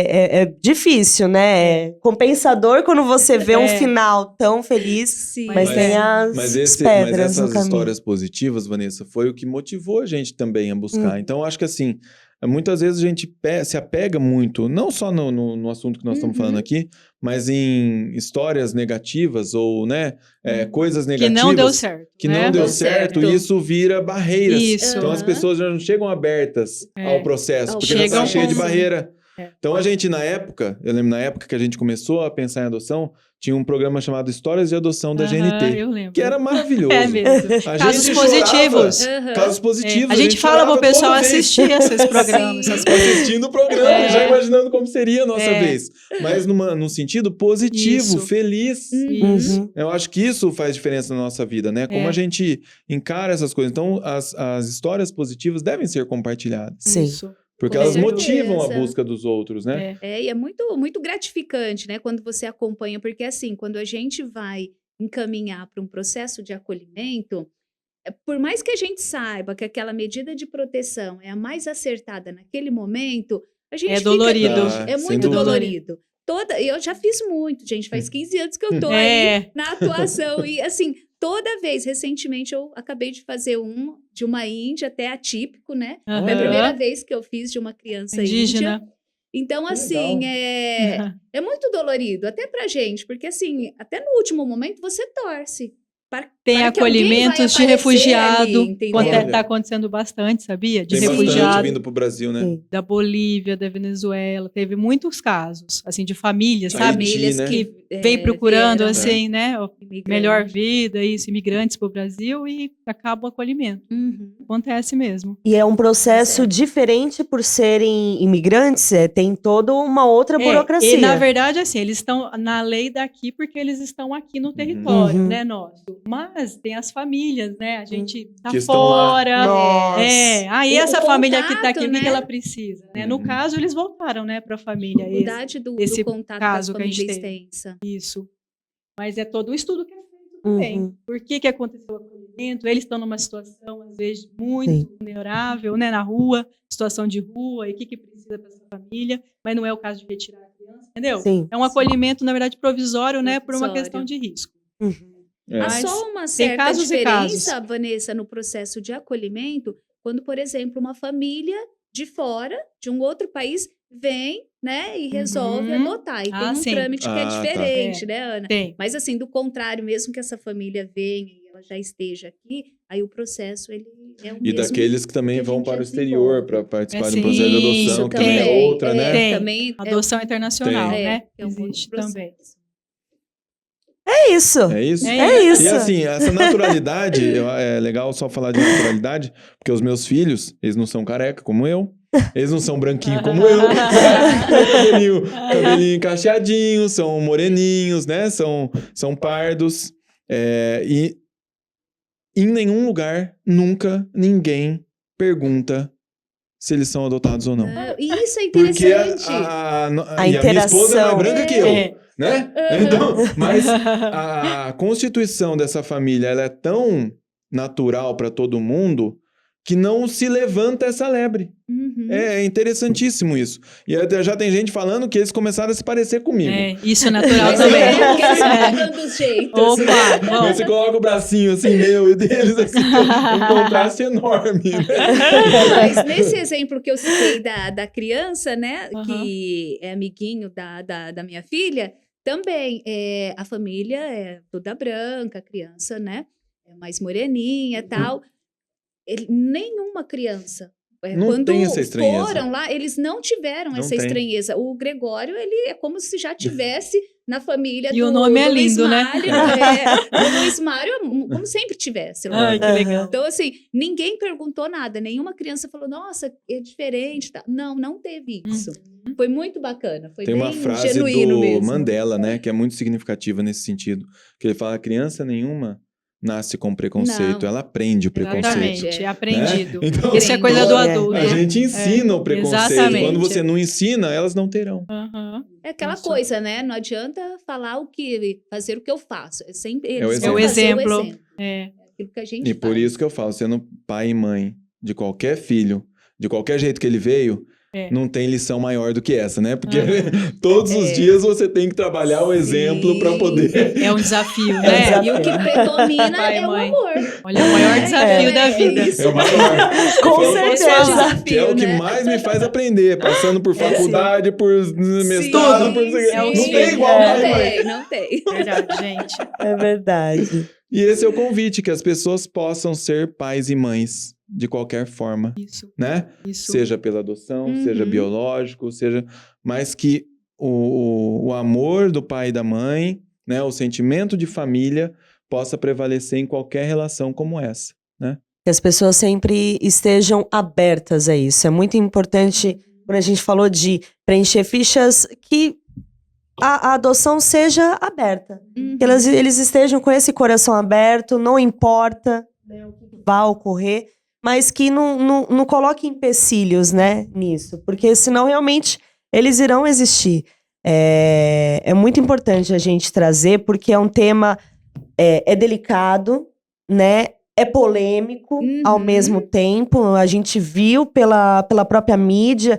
é difícil, né? É compensador quando você vê um final tão feliz, Sim. mas tem as Mas pedras no essas caminho. histórias positivas, Vanessa, foi o que motivou a gente também a buscar. Então, eu acho que assim, muitas vezes a gente se apega muito, não só no assunto que nós estamos falando aqui, mas em histórias negativas ou, né, coisas Que negativas. não deu certo. Que né? não deu Deu certo, certo. e isso vira barreiras. Isso. Então as pessoas já não chegam abertas ao processo, Ao porque já está Chegam cheio de com- barreira. É. Então a gente, na época, eu lembro na época que a gente começou a pensar em adoção, tinha um programa chamado Histórias de Adoção da GNT, Eu lembro. que era maravilhoso. É mesmo. A Casos gente positivos. chorava. Casos positivos. A gente fala chorava pro pessoal toda vez. assistir esses programas, essas coisas. Assistindo o programa, já imaginando como seria a nossa É. vez. Mas num sentido positivo, Isso. feliz. Isso. Eu acho que isso faz diferença na nossa vida, né? Como a gente encara essas coisas. Então, as histórias positivas devem ser compartilhadas. Sim. Isso. Porque Com elas certeza. motivam a busca dos outros, né? E é muito, muito gratificante, né, quando você acompanha, porque assim, quando a gente vai encaminhar para um processo de acolhimento, por mais que a gente saiba que aquela medida de proteção é a mais acertada naquele momento, a gente É dolorido. É sem muito dúvida. dolorido. Eu já fiz muito, gente. Faz 15 anos que eu tô aí na atuação. E assim, toda vez, recentemente, eu acabei de fazer de uma índia, até atípico, né? Foi a primeira vez que eu fiz de uma criança Indígena. índia. Então, assim, é muito dolorido, até pra gente, porque assim, até no último momento você torce. Tem para que alguém acolhimentos vai de refugiado, ali, entendeu? tá acontecendo bastante, sabia? De Tem bastante refugiado vindo pro Brasil, né? Sim. da Bolívia, da Venezuela. Teve muitos casos, assim, de famílias, Haiti, sabe? Famílias né? que Vem procurando, vieram, assim, né? imigrantes. Melhor vida, isso, imigrantes para o Brasil e acaba o acolhimento. Uhum. Acontece mesmo. E é um processo Certo. diferente por serem imigrantes, tem toda uma outra burocracia. E, na verdade, assim, eles estão na lei daqui porque eles estão aqui no território, Uhum. né, nosso. Mas tem as famílias, né? A gente tá Que estão lá. fora. Nossa. Aí O essa família que tá aqui, contato, o que né? ela precisa, né? No Uhum. caso, eles voltaram, né, para a A família. dificuldade do esse contato caso com que a a gente família teve. extensa. Isso. Mas é todo o estudo que é feito também. Uhum. Por que aconteceu o acolhimento? Eles estão numa situação, às vezes, muito Sim. vulnerável, né? Na rua, situação de rua, e o que precisa para essa família, mas não é o caso de retirar a criança, entendeu? Sim. É um acolhimento, na verdade, provisório, né? Por uma Provisório. questão de risco. Uhum. É. Há Mas só uma tem certa casos e diferença, casos. Vanessa, no processo de acolhimento, quando, por exemplo, uma família de fora, de um outro país, vem, né, e resolve Uhum. adotar. E tem Ah, um sim. trâmite que é Ah, tá. diferente, né, Ana? Tem. Mas assim, do contrário, mesmo que essa família venha e ela já esteja aqui, aí o processo ele é o E mesmo daqueles que também que a vão gente para o já exterior desenvolve. para participar de É, um processo de sim, adoção, Isso que também é também, outra, né? Tem. Também Adoção internacional, Tem. né? é um outro Existe processo. também. É isso. É isso? É isso. E assim, essa naturalidade, é legal só falar de naturalidade, porque os meus filhos, eles não são careca como eu, eles não são branquinhos como eu, cabelinho cacheadinho, são moreninhos, né? São pardos. E em nenhum lugar, nunca, ninguém pergunta se eles são adotados ou não. E isso é Porque interessante. a A minha esposa é mais interação. branca que eu, É. né? Então, mas a constituição dessa família ela é tão natural para todo mundo que não se levanta essa lebre. Uhum. É interessantíssimo isso. E até já tem gente falando que eles começaram a se parecer comigo. Isso é natural Mas também. porque eles estão dando os jeitos. Opa, bom. Você coloca o bracinho assim, meu, e deles assim, um contraste enorme, né? Mas nesse exemplo que eu citei da criança, né, Aham. que é amiguinho da minha filha, também a família é toda branca, a criança, né, é mais moreninha e tal. Nenhuma criança, Não quando tem essa estranheza. foram lá, eles não tiveram Não essa tem. estranheza. O Gregório, ele é como se já tivesse na família E do o nome é do Luiz lindo, né? Mário, o Luiz Mário, como sempre tivesse lá. Ai, que legal. Então, assim, ninguém perguntou nada, nenhuma criança falou, nossa, é diferente. Tá. Não teve isso. Foi muito bacana, foi Tem bem uma frase genuíno do mesmo. Mandela, né, que é muito significativa nesse sentido, que ele fala, criança nenhuma nasce com preconceito, Não. ela aprende o preconceito. Exatamente, é aprendido. Né? Então, Isso é coisa do adulto. A gente ensina o preconceito. Exatamente. Quando você não ensina, elas não terão. Aham. É aquela Isso. coisa, né? Não adianta fazer o que eu faço. É sempre É o eles vão exemplo. fazer o exemplo. exemplo. É. Aquilo que a gente E por faz. isso que eu falo, sendo pai e mãe de qualquer filho, de qualquer jeito que ele veio, não tem lição maior do que essa, né? Porque todos os dias você tem que trabalhar o exemplo para poder... É um desafio, né? E o que predomina Pai e é o mãe. amor. Olha, o maior desafio da vida. Isso. É o maior. Com Eu falo, certeza. que é o que né? mais me faz aprender, passando por faculdade, por mestrado, Sim, por... sim. Não tem igual Não pai e mãe. tem, não tem. Verdade, gente. É verdade. E esse é o convite, que as pessoas possam ser pais e mães de qualquer forma, Isso, né? isso. Seja pela adoção, Uhum. seja biológico, seja... Mas que o amor do pai e da mãe, né? O sentimento de família possa prevalecer em qualquer relação como essa, né? Que as pessoas sempre estejam abertas a isso. É muito importante, quando a gente falou de preencher fichas, que a adoção seja aberta. Uhum. Que eles estejam com esse coração aberto, não importa, né, o que vai ocorrer, mas que não coloque empecilhos, né, nisso. Porque senão realmente eles irão existir. É muito importante a gente trazer, porque é um tema é delicado, né? É polêmico ao mesmo tempo. A gente viu pela própria mídia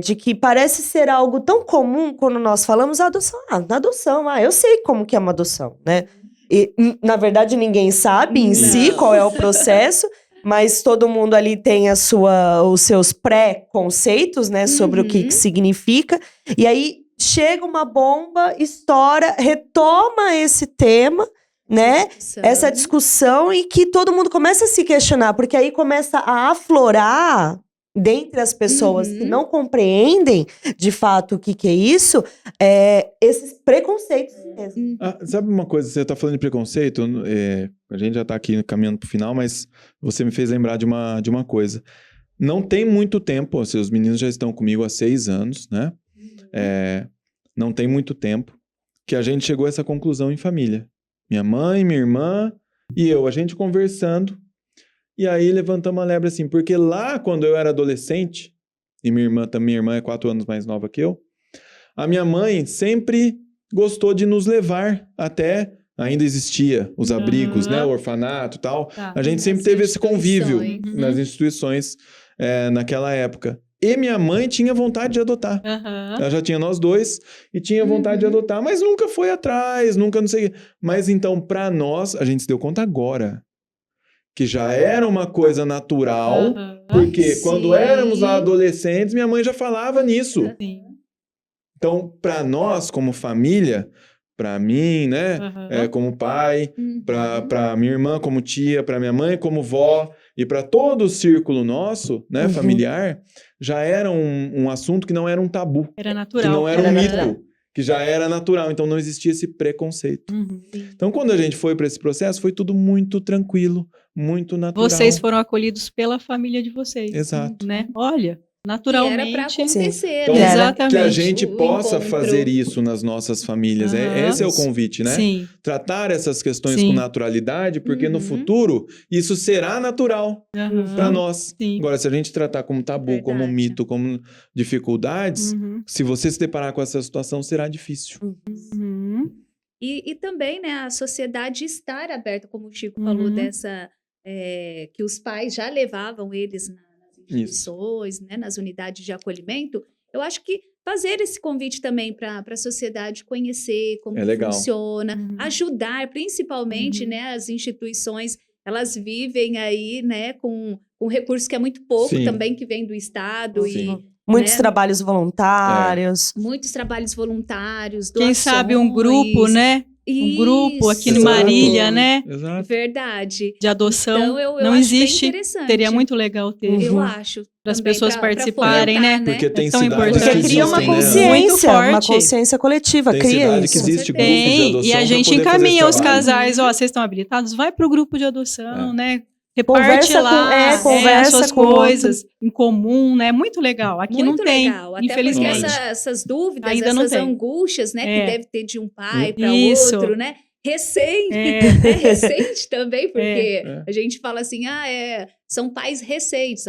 de que parece ser algo tão comum quando nós falamos adoção. Adoção, eu sei como que é uma adoção, né? E, na verdade, ninguém sabe em si qual é o processo, mas todo mundo ali tem os seus pré-conceitos, né? Sobre o que significa. E aí, chega uma bomba, estoura, retoma esse tema, né? Essa discussão e que todo mundo começa a se questionar, porque aí começa a aflorar dentre as pessoas que não compreendem de fato o que é isso, esses preconceitos mesmo. Sabe uma coisa, você tá falando de preconceito, a gente já tá aqui caminhando pro final, mas você me fez lembrar de uma coisa. Não tem muito tempo, os meninos já estão comigo há 6 anos, né? Não tem muito tempo que a gente chegou a essa conclusão em família. Minha mãe, minha irmã e eu, a gente conversando, e aí levantamos a lebre assim, porque lá quando eu era adolescente, e minha irmã é 4 anos mais nova que eu, a minha mãe sempre gostou de nos levar até, ainda existia os abrigos, né, o orfanato e tal, a gente sempre teve esse convívio nas instituições naquela época. E minha mãe tinha vontade de adotar. Ela já tinha nós dois e tinha vontade de adotar, mas nunca foi atrás, nunca não sei. Mas então, para nós, a gente se deu conta agora que já era uma coisa natural, porque quando éramos adolescentes, minha mãe já falava nisso. Então, para nós, como família, para mim, né, como pai, para minha irmã como tia, para minha mãe como vó, e para todo o círculo nosso, né, familiar, já era um assunto que não era um tabu. Era natural. Que não era um mito, que já era natural. Então, não existia esse preconceito. Então, quando a gente foi para esse processo, foi tudo muito tranquilo, muito natural. Vocês foram acolhidos pela família de vocês. Exato. Né? Olha, naturalmente. Que era para acontecer, então, né? Exatamente. Que a gente possa encontro. fazer isso nas nossas famílias. Esse é o convite, né? Sim. Tratar essas questões com naturalidade, porque no futuro isso será natural para nós. Sim. Agora, se a gente tratar como tabu, como mito, como dificuldades, se você se deparar com essa situação, será difícil. E também, né, a sociedade estar aberta, como o Chico falou, dessa... que os pais já levavam eles nas instituições, né, nas unidades de acolhimento. Eu acho que fazer esse convite também para a sociedade conhecer como funciona, ajudar, principalmente, né, as instituições, elas vivem aí, né, com recurso que é muito pouco também, que vem do Estado. Muitos trabalhos voluntários. Muitos trabalhos voluntários, Quem doações. sabe um grupo, né? Um grupo aqui em Marília, né? Exato. Verdade. De adoção. Então, eu não acho existe. bem interessante. Seria muito legal ter. Eu acho. Para as também pessoas pra participarem, fomentar, né? Porque tem tão cidades importante. que Porque cria uma existem, né? consciência, Muito uma forte. consciência coletiva, Tem cria cidade isso. que existe grupos de Tem, adoção e a pra gente poder fazer encaminha esse os trabalho. casais, ó, vocês estão habilitados? Vai pro grupo de adoção, né? Reparte Conversa lá, conversa suas com coisas em comum, né? Muito legal. Aqui Muito não tem, legal. Até infelizmente. porque essas dúvidas, Ainda não essas tem. angústias, né? Que deve ter de um pai para Isso. outro, né? Recente também, porque a gente fala assim, são pais recentes,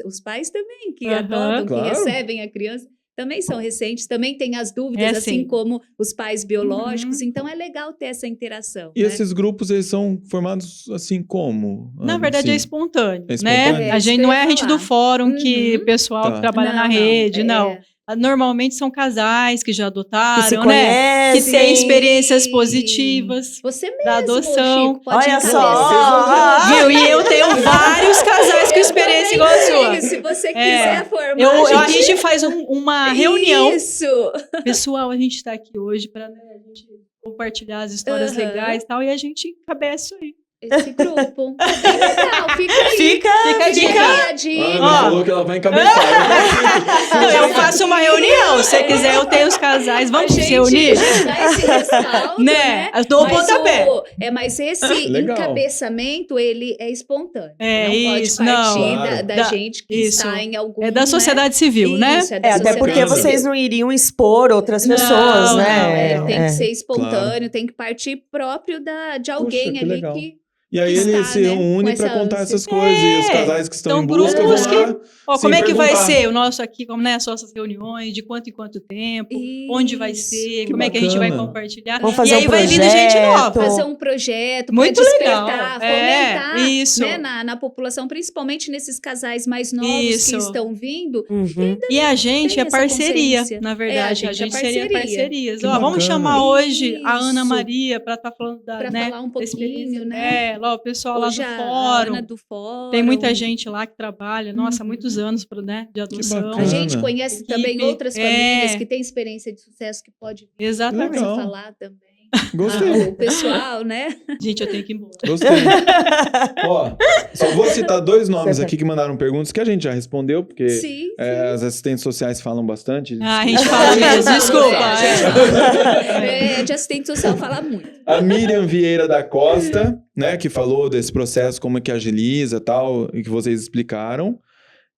os pais também que adotam, claro. que recebem a criança, também são recentes, também tem as dúvidas, assim sim. como os pais biológicos, então é legal ter essa interação. E né? esses grupos, eles são formados assim como? Na verdade, é Assim, espontâneo, é espontâneo? né? A gente não é a gente do fórum que o pessoal Tá. que trabalha na rede, não. Normalmente são casais que já Que se adotaram, né? conhecem. Que têm experiências positivas Você mesmo, da adoção. Chico, pode Olha encabeçar. Viu? E eu tenho vários casais com experiência igual a sua. Se você quiser formar, A gente faz uma reunião. Isso. Pessoal, a gente está aqui hoje para a gente compartilhar as histórias legais e tal, e a gente encabeça isso aí. Esse grupo. Bem legal, fica aí. Fica a dica. dica. falou que ela vai encabeçar. Não, eu faço uma reunião. Se você quiser, eu tenho os casais. Vamos se reunir? A gente dá esse respaldo, Né? Eu dou o pontapé. Mas esse Legal. encabeçamento, ele é espontâneo. É não isso, pode partir não. da gente que Isso. está em algum... É da sociedade civil, né? Isso, da até sociedade porque Bacana. vocês não iriam expor outras pessoas, Não, né? Tem que ser espontâneo, Claro. tem que partir próprio de alguém Puxa, que ali legal. que E aí ele se reúne com para essa contar ânsia. essas coisas. E os casais que estão em busca vão lá. Ó, Sim, como é que vai perguntar. ser o nosso aqui, como, né, as nossas reuniões, de quanto em quanto tempo, onde vai ser, Que como é que a gente vai bacana. compartilhar. Vamos fazer e aí um vai vindo gente projeto. nova. Fazer um projeto para Muito despertar, legal. fomentar Isso. né, na população, principalmente nesses casais mais novos Isso. que estão vindo. Uhum. E a gente tem é essa parceria, consciência. na verdade. É, a gente é seria parceria. parcerias. Que Ó, vamos bacana. chamar hoje a Ana Isso. Maria para estar falando da, Para né, falar um da experiência pouquinho, né? dela, ó, o pessoal Hoje lá do a fórum. Ana do fórum. Tem muita gente lá que trabalha, nossa, há Uhum. muitos anos né, de adoção. bacana. A gente Ana. conhece também Equipe. outras famílias que têm experiência de sucesso que pode vir Exatamente. Legal. falar também. Gostei. O pessoal, né? Gente, eu tenho que ir embora. Gostei. Ó, só vou citar 2 nomes aqui que mandaram perguntas que a gente já respondeu, porque Sim. as assistentes sociais falam bastante. Ah, a gente fala mesmo, desculpa. De assistente social fala muito. A Miriam Vieira da Costa, né, que falou desse processo, como é que agiliza e tal, e que vocês explicaram.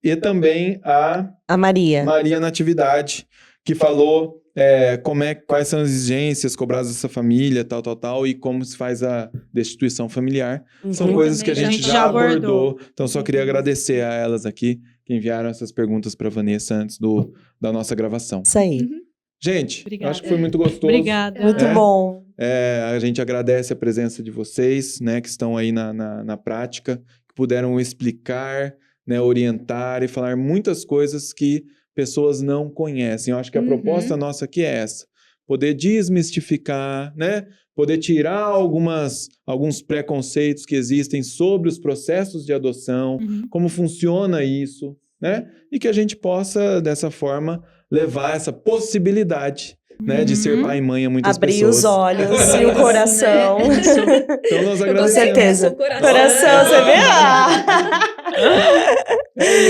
E também a A Maria. Maria Natividade, que falou quais são as exigências cobradas dessa família, tal, e como se faz a destituição familiar. São Uhum. coisas que a Também gente já já abordou. abordou. Então, só queria agradecer a elas aqui, que enviaram essas perguntas para Vanessa antes da nossa gravação. Isso aí. Gente, Obrigada. acho que foi muito gostoso. Obrigada. Muito bom. A gente agradece a presença de vocês, né, que estão aí na prática, que puderam explicar, né, orientar e falar muitas coisas que pessoas não conhecem. Eu acho que a proposta nossa aqui é essa: poder desmistificar, né, poder tirar alguns preconceitos que existem sobre os processos de adoção, como funciona isso, né, e que a gente possa, dessa forma, levar essa possibilidade, né, de ser pai e mãe a muitas Abrir pessoas. os olhos e o coração. Então nós Com agradecemos. certeza. Coração. Coração, você vê?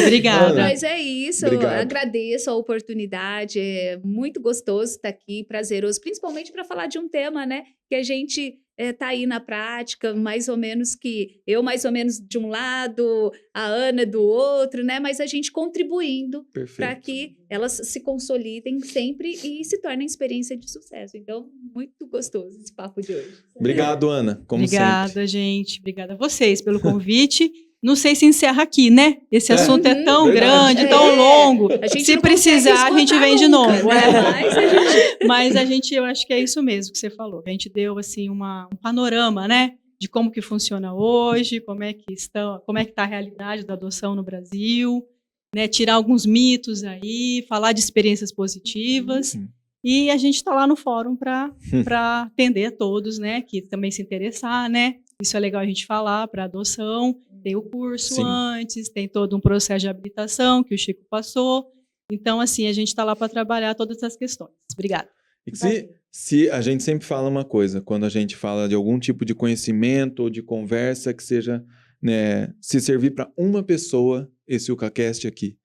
Obrigada. Mas é isso, Obrigado. eu agradeço a oportunidade, é muito gostoso estar aqui, prazeroso, principalmente para falar de um tema, né, que a gente tá aí na prática, mais ou menos de um lado, a Ana do outro, né, mas a gente contribuindo para Perfeito. que elas se consolidem sempre e se tornem experiência de sucesso. Então, muito gostoso esse papo de hoje. Obrigado, Ana, como Obrigada, sempre. gente. Obrigada a vocês pelo convite. Não sei se encerra aqui, né? Esse assunto é tão verdade. grande, tão longo. A gente Se não precisar, consegue a gente esgotar vem de nunca, novo. né? Mas a gente... Eu acho que é isso mesmo que você falou. A gente deu assim um panorama, né, de como que funciona hoje, como é que está a realidade da adoção no Brasil, né, tirar alguns mitos aí, falar de experiências positivas. E a gente está lá no fórum para atender a todos, né, que também se interessar, né? Isso é legal a gente falar para adoção. Tem o curso Sim. antes, tem todo um processo de habilitação que o Chico passou. Então, assim, a gente está lá para trabalhar todas essas questões. Obrigada. E se a gente sempre fala uma coisa, quando a gente fala de algum tipo de conhecimento ou de conversa que seja, né, se servir para uma pessoa, esse UCAcast aqui,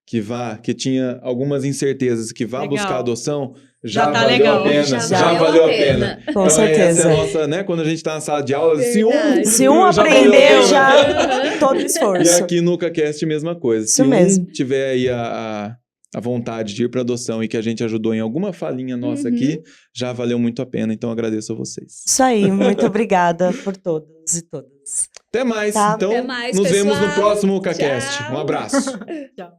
que tinha algumas incertezas, que vá Legal. buscar adoção, Já tá valeu legal. a pena. Já Já valeu valeu a a pena. pena. Com Então, certeza. essa é a nossa, né, quando a gente está na sala de aula, se Verdade. Se um já valeu a aprendeu, pena. já todo E esforço. aqui no UCAcast, mesma coisa. Isso Se mesmo. um tiver aí a vontade de ir para adoção e que a gente ajudou em alguma falinha nossa aqui, já valeu muito a pena. Então, agradeço a vocês. Isso aí, muito obrigada por todos e todas. Até mais. Tá. Então, Até mais, nos vemos no pessoal. próximo UCAcast. Tchau. Um abraço. Tchau.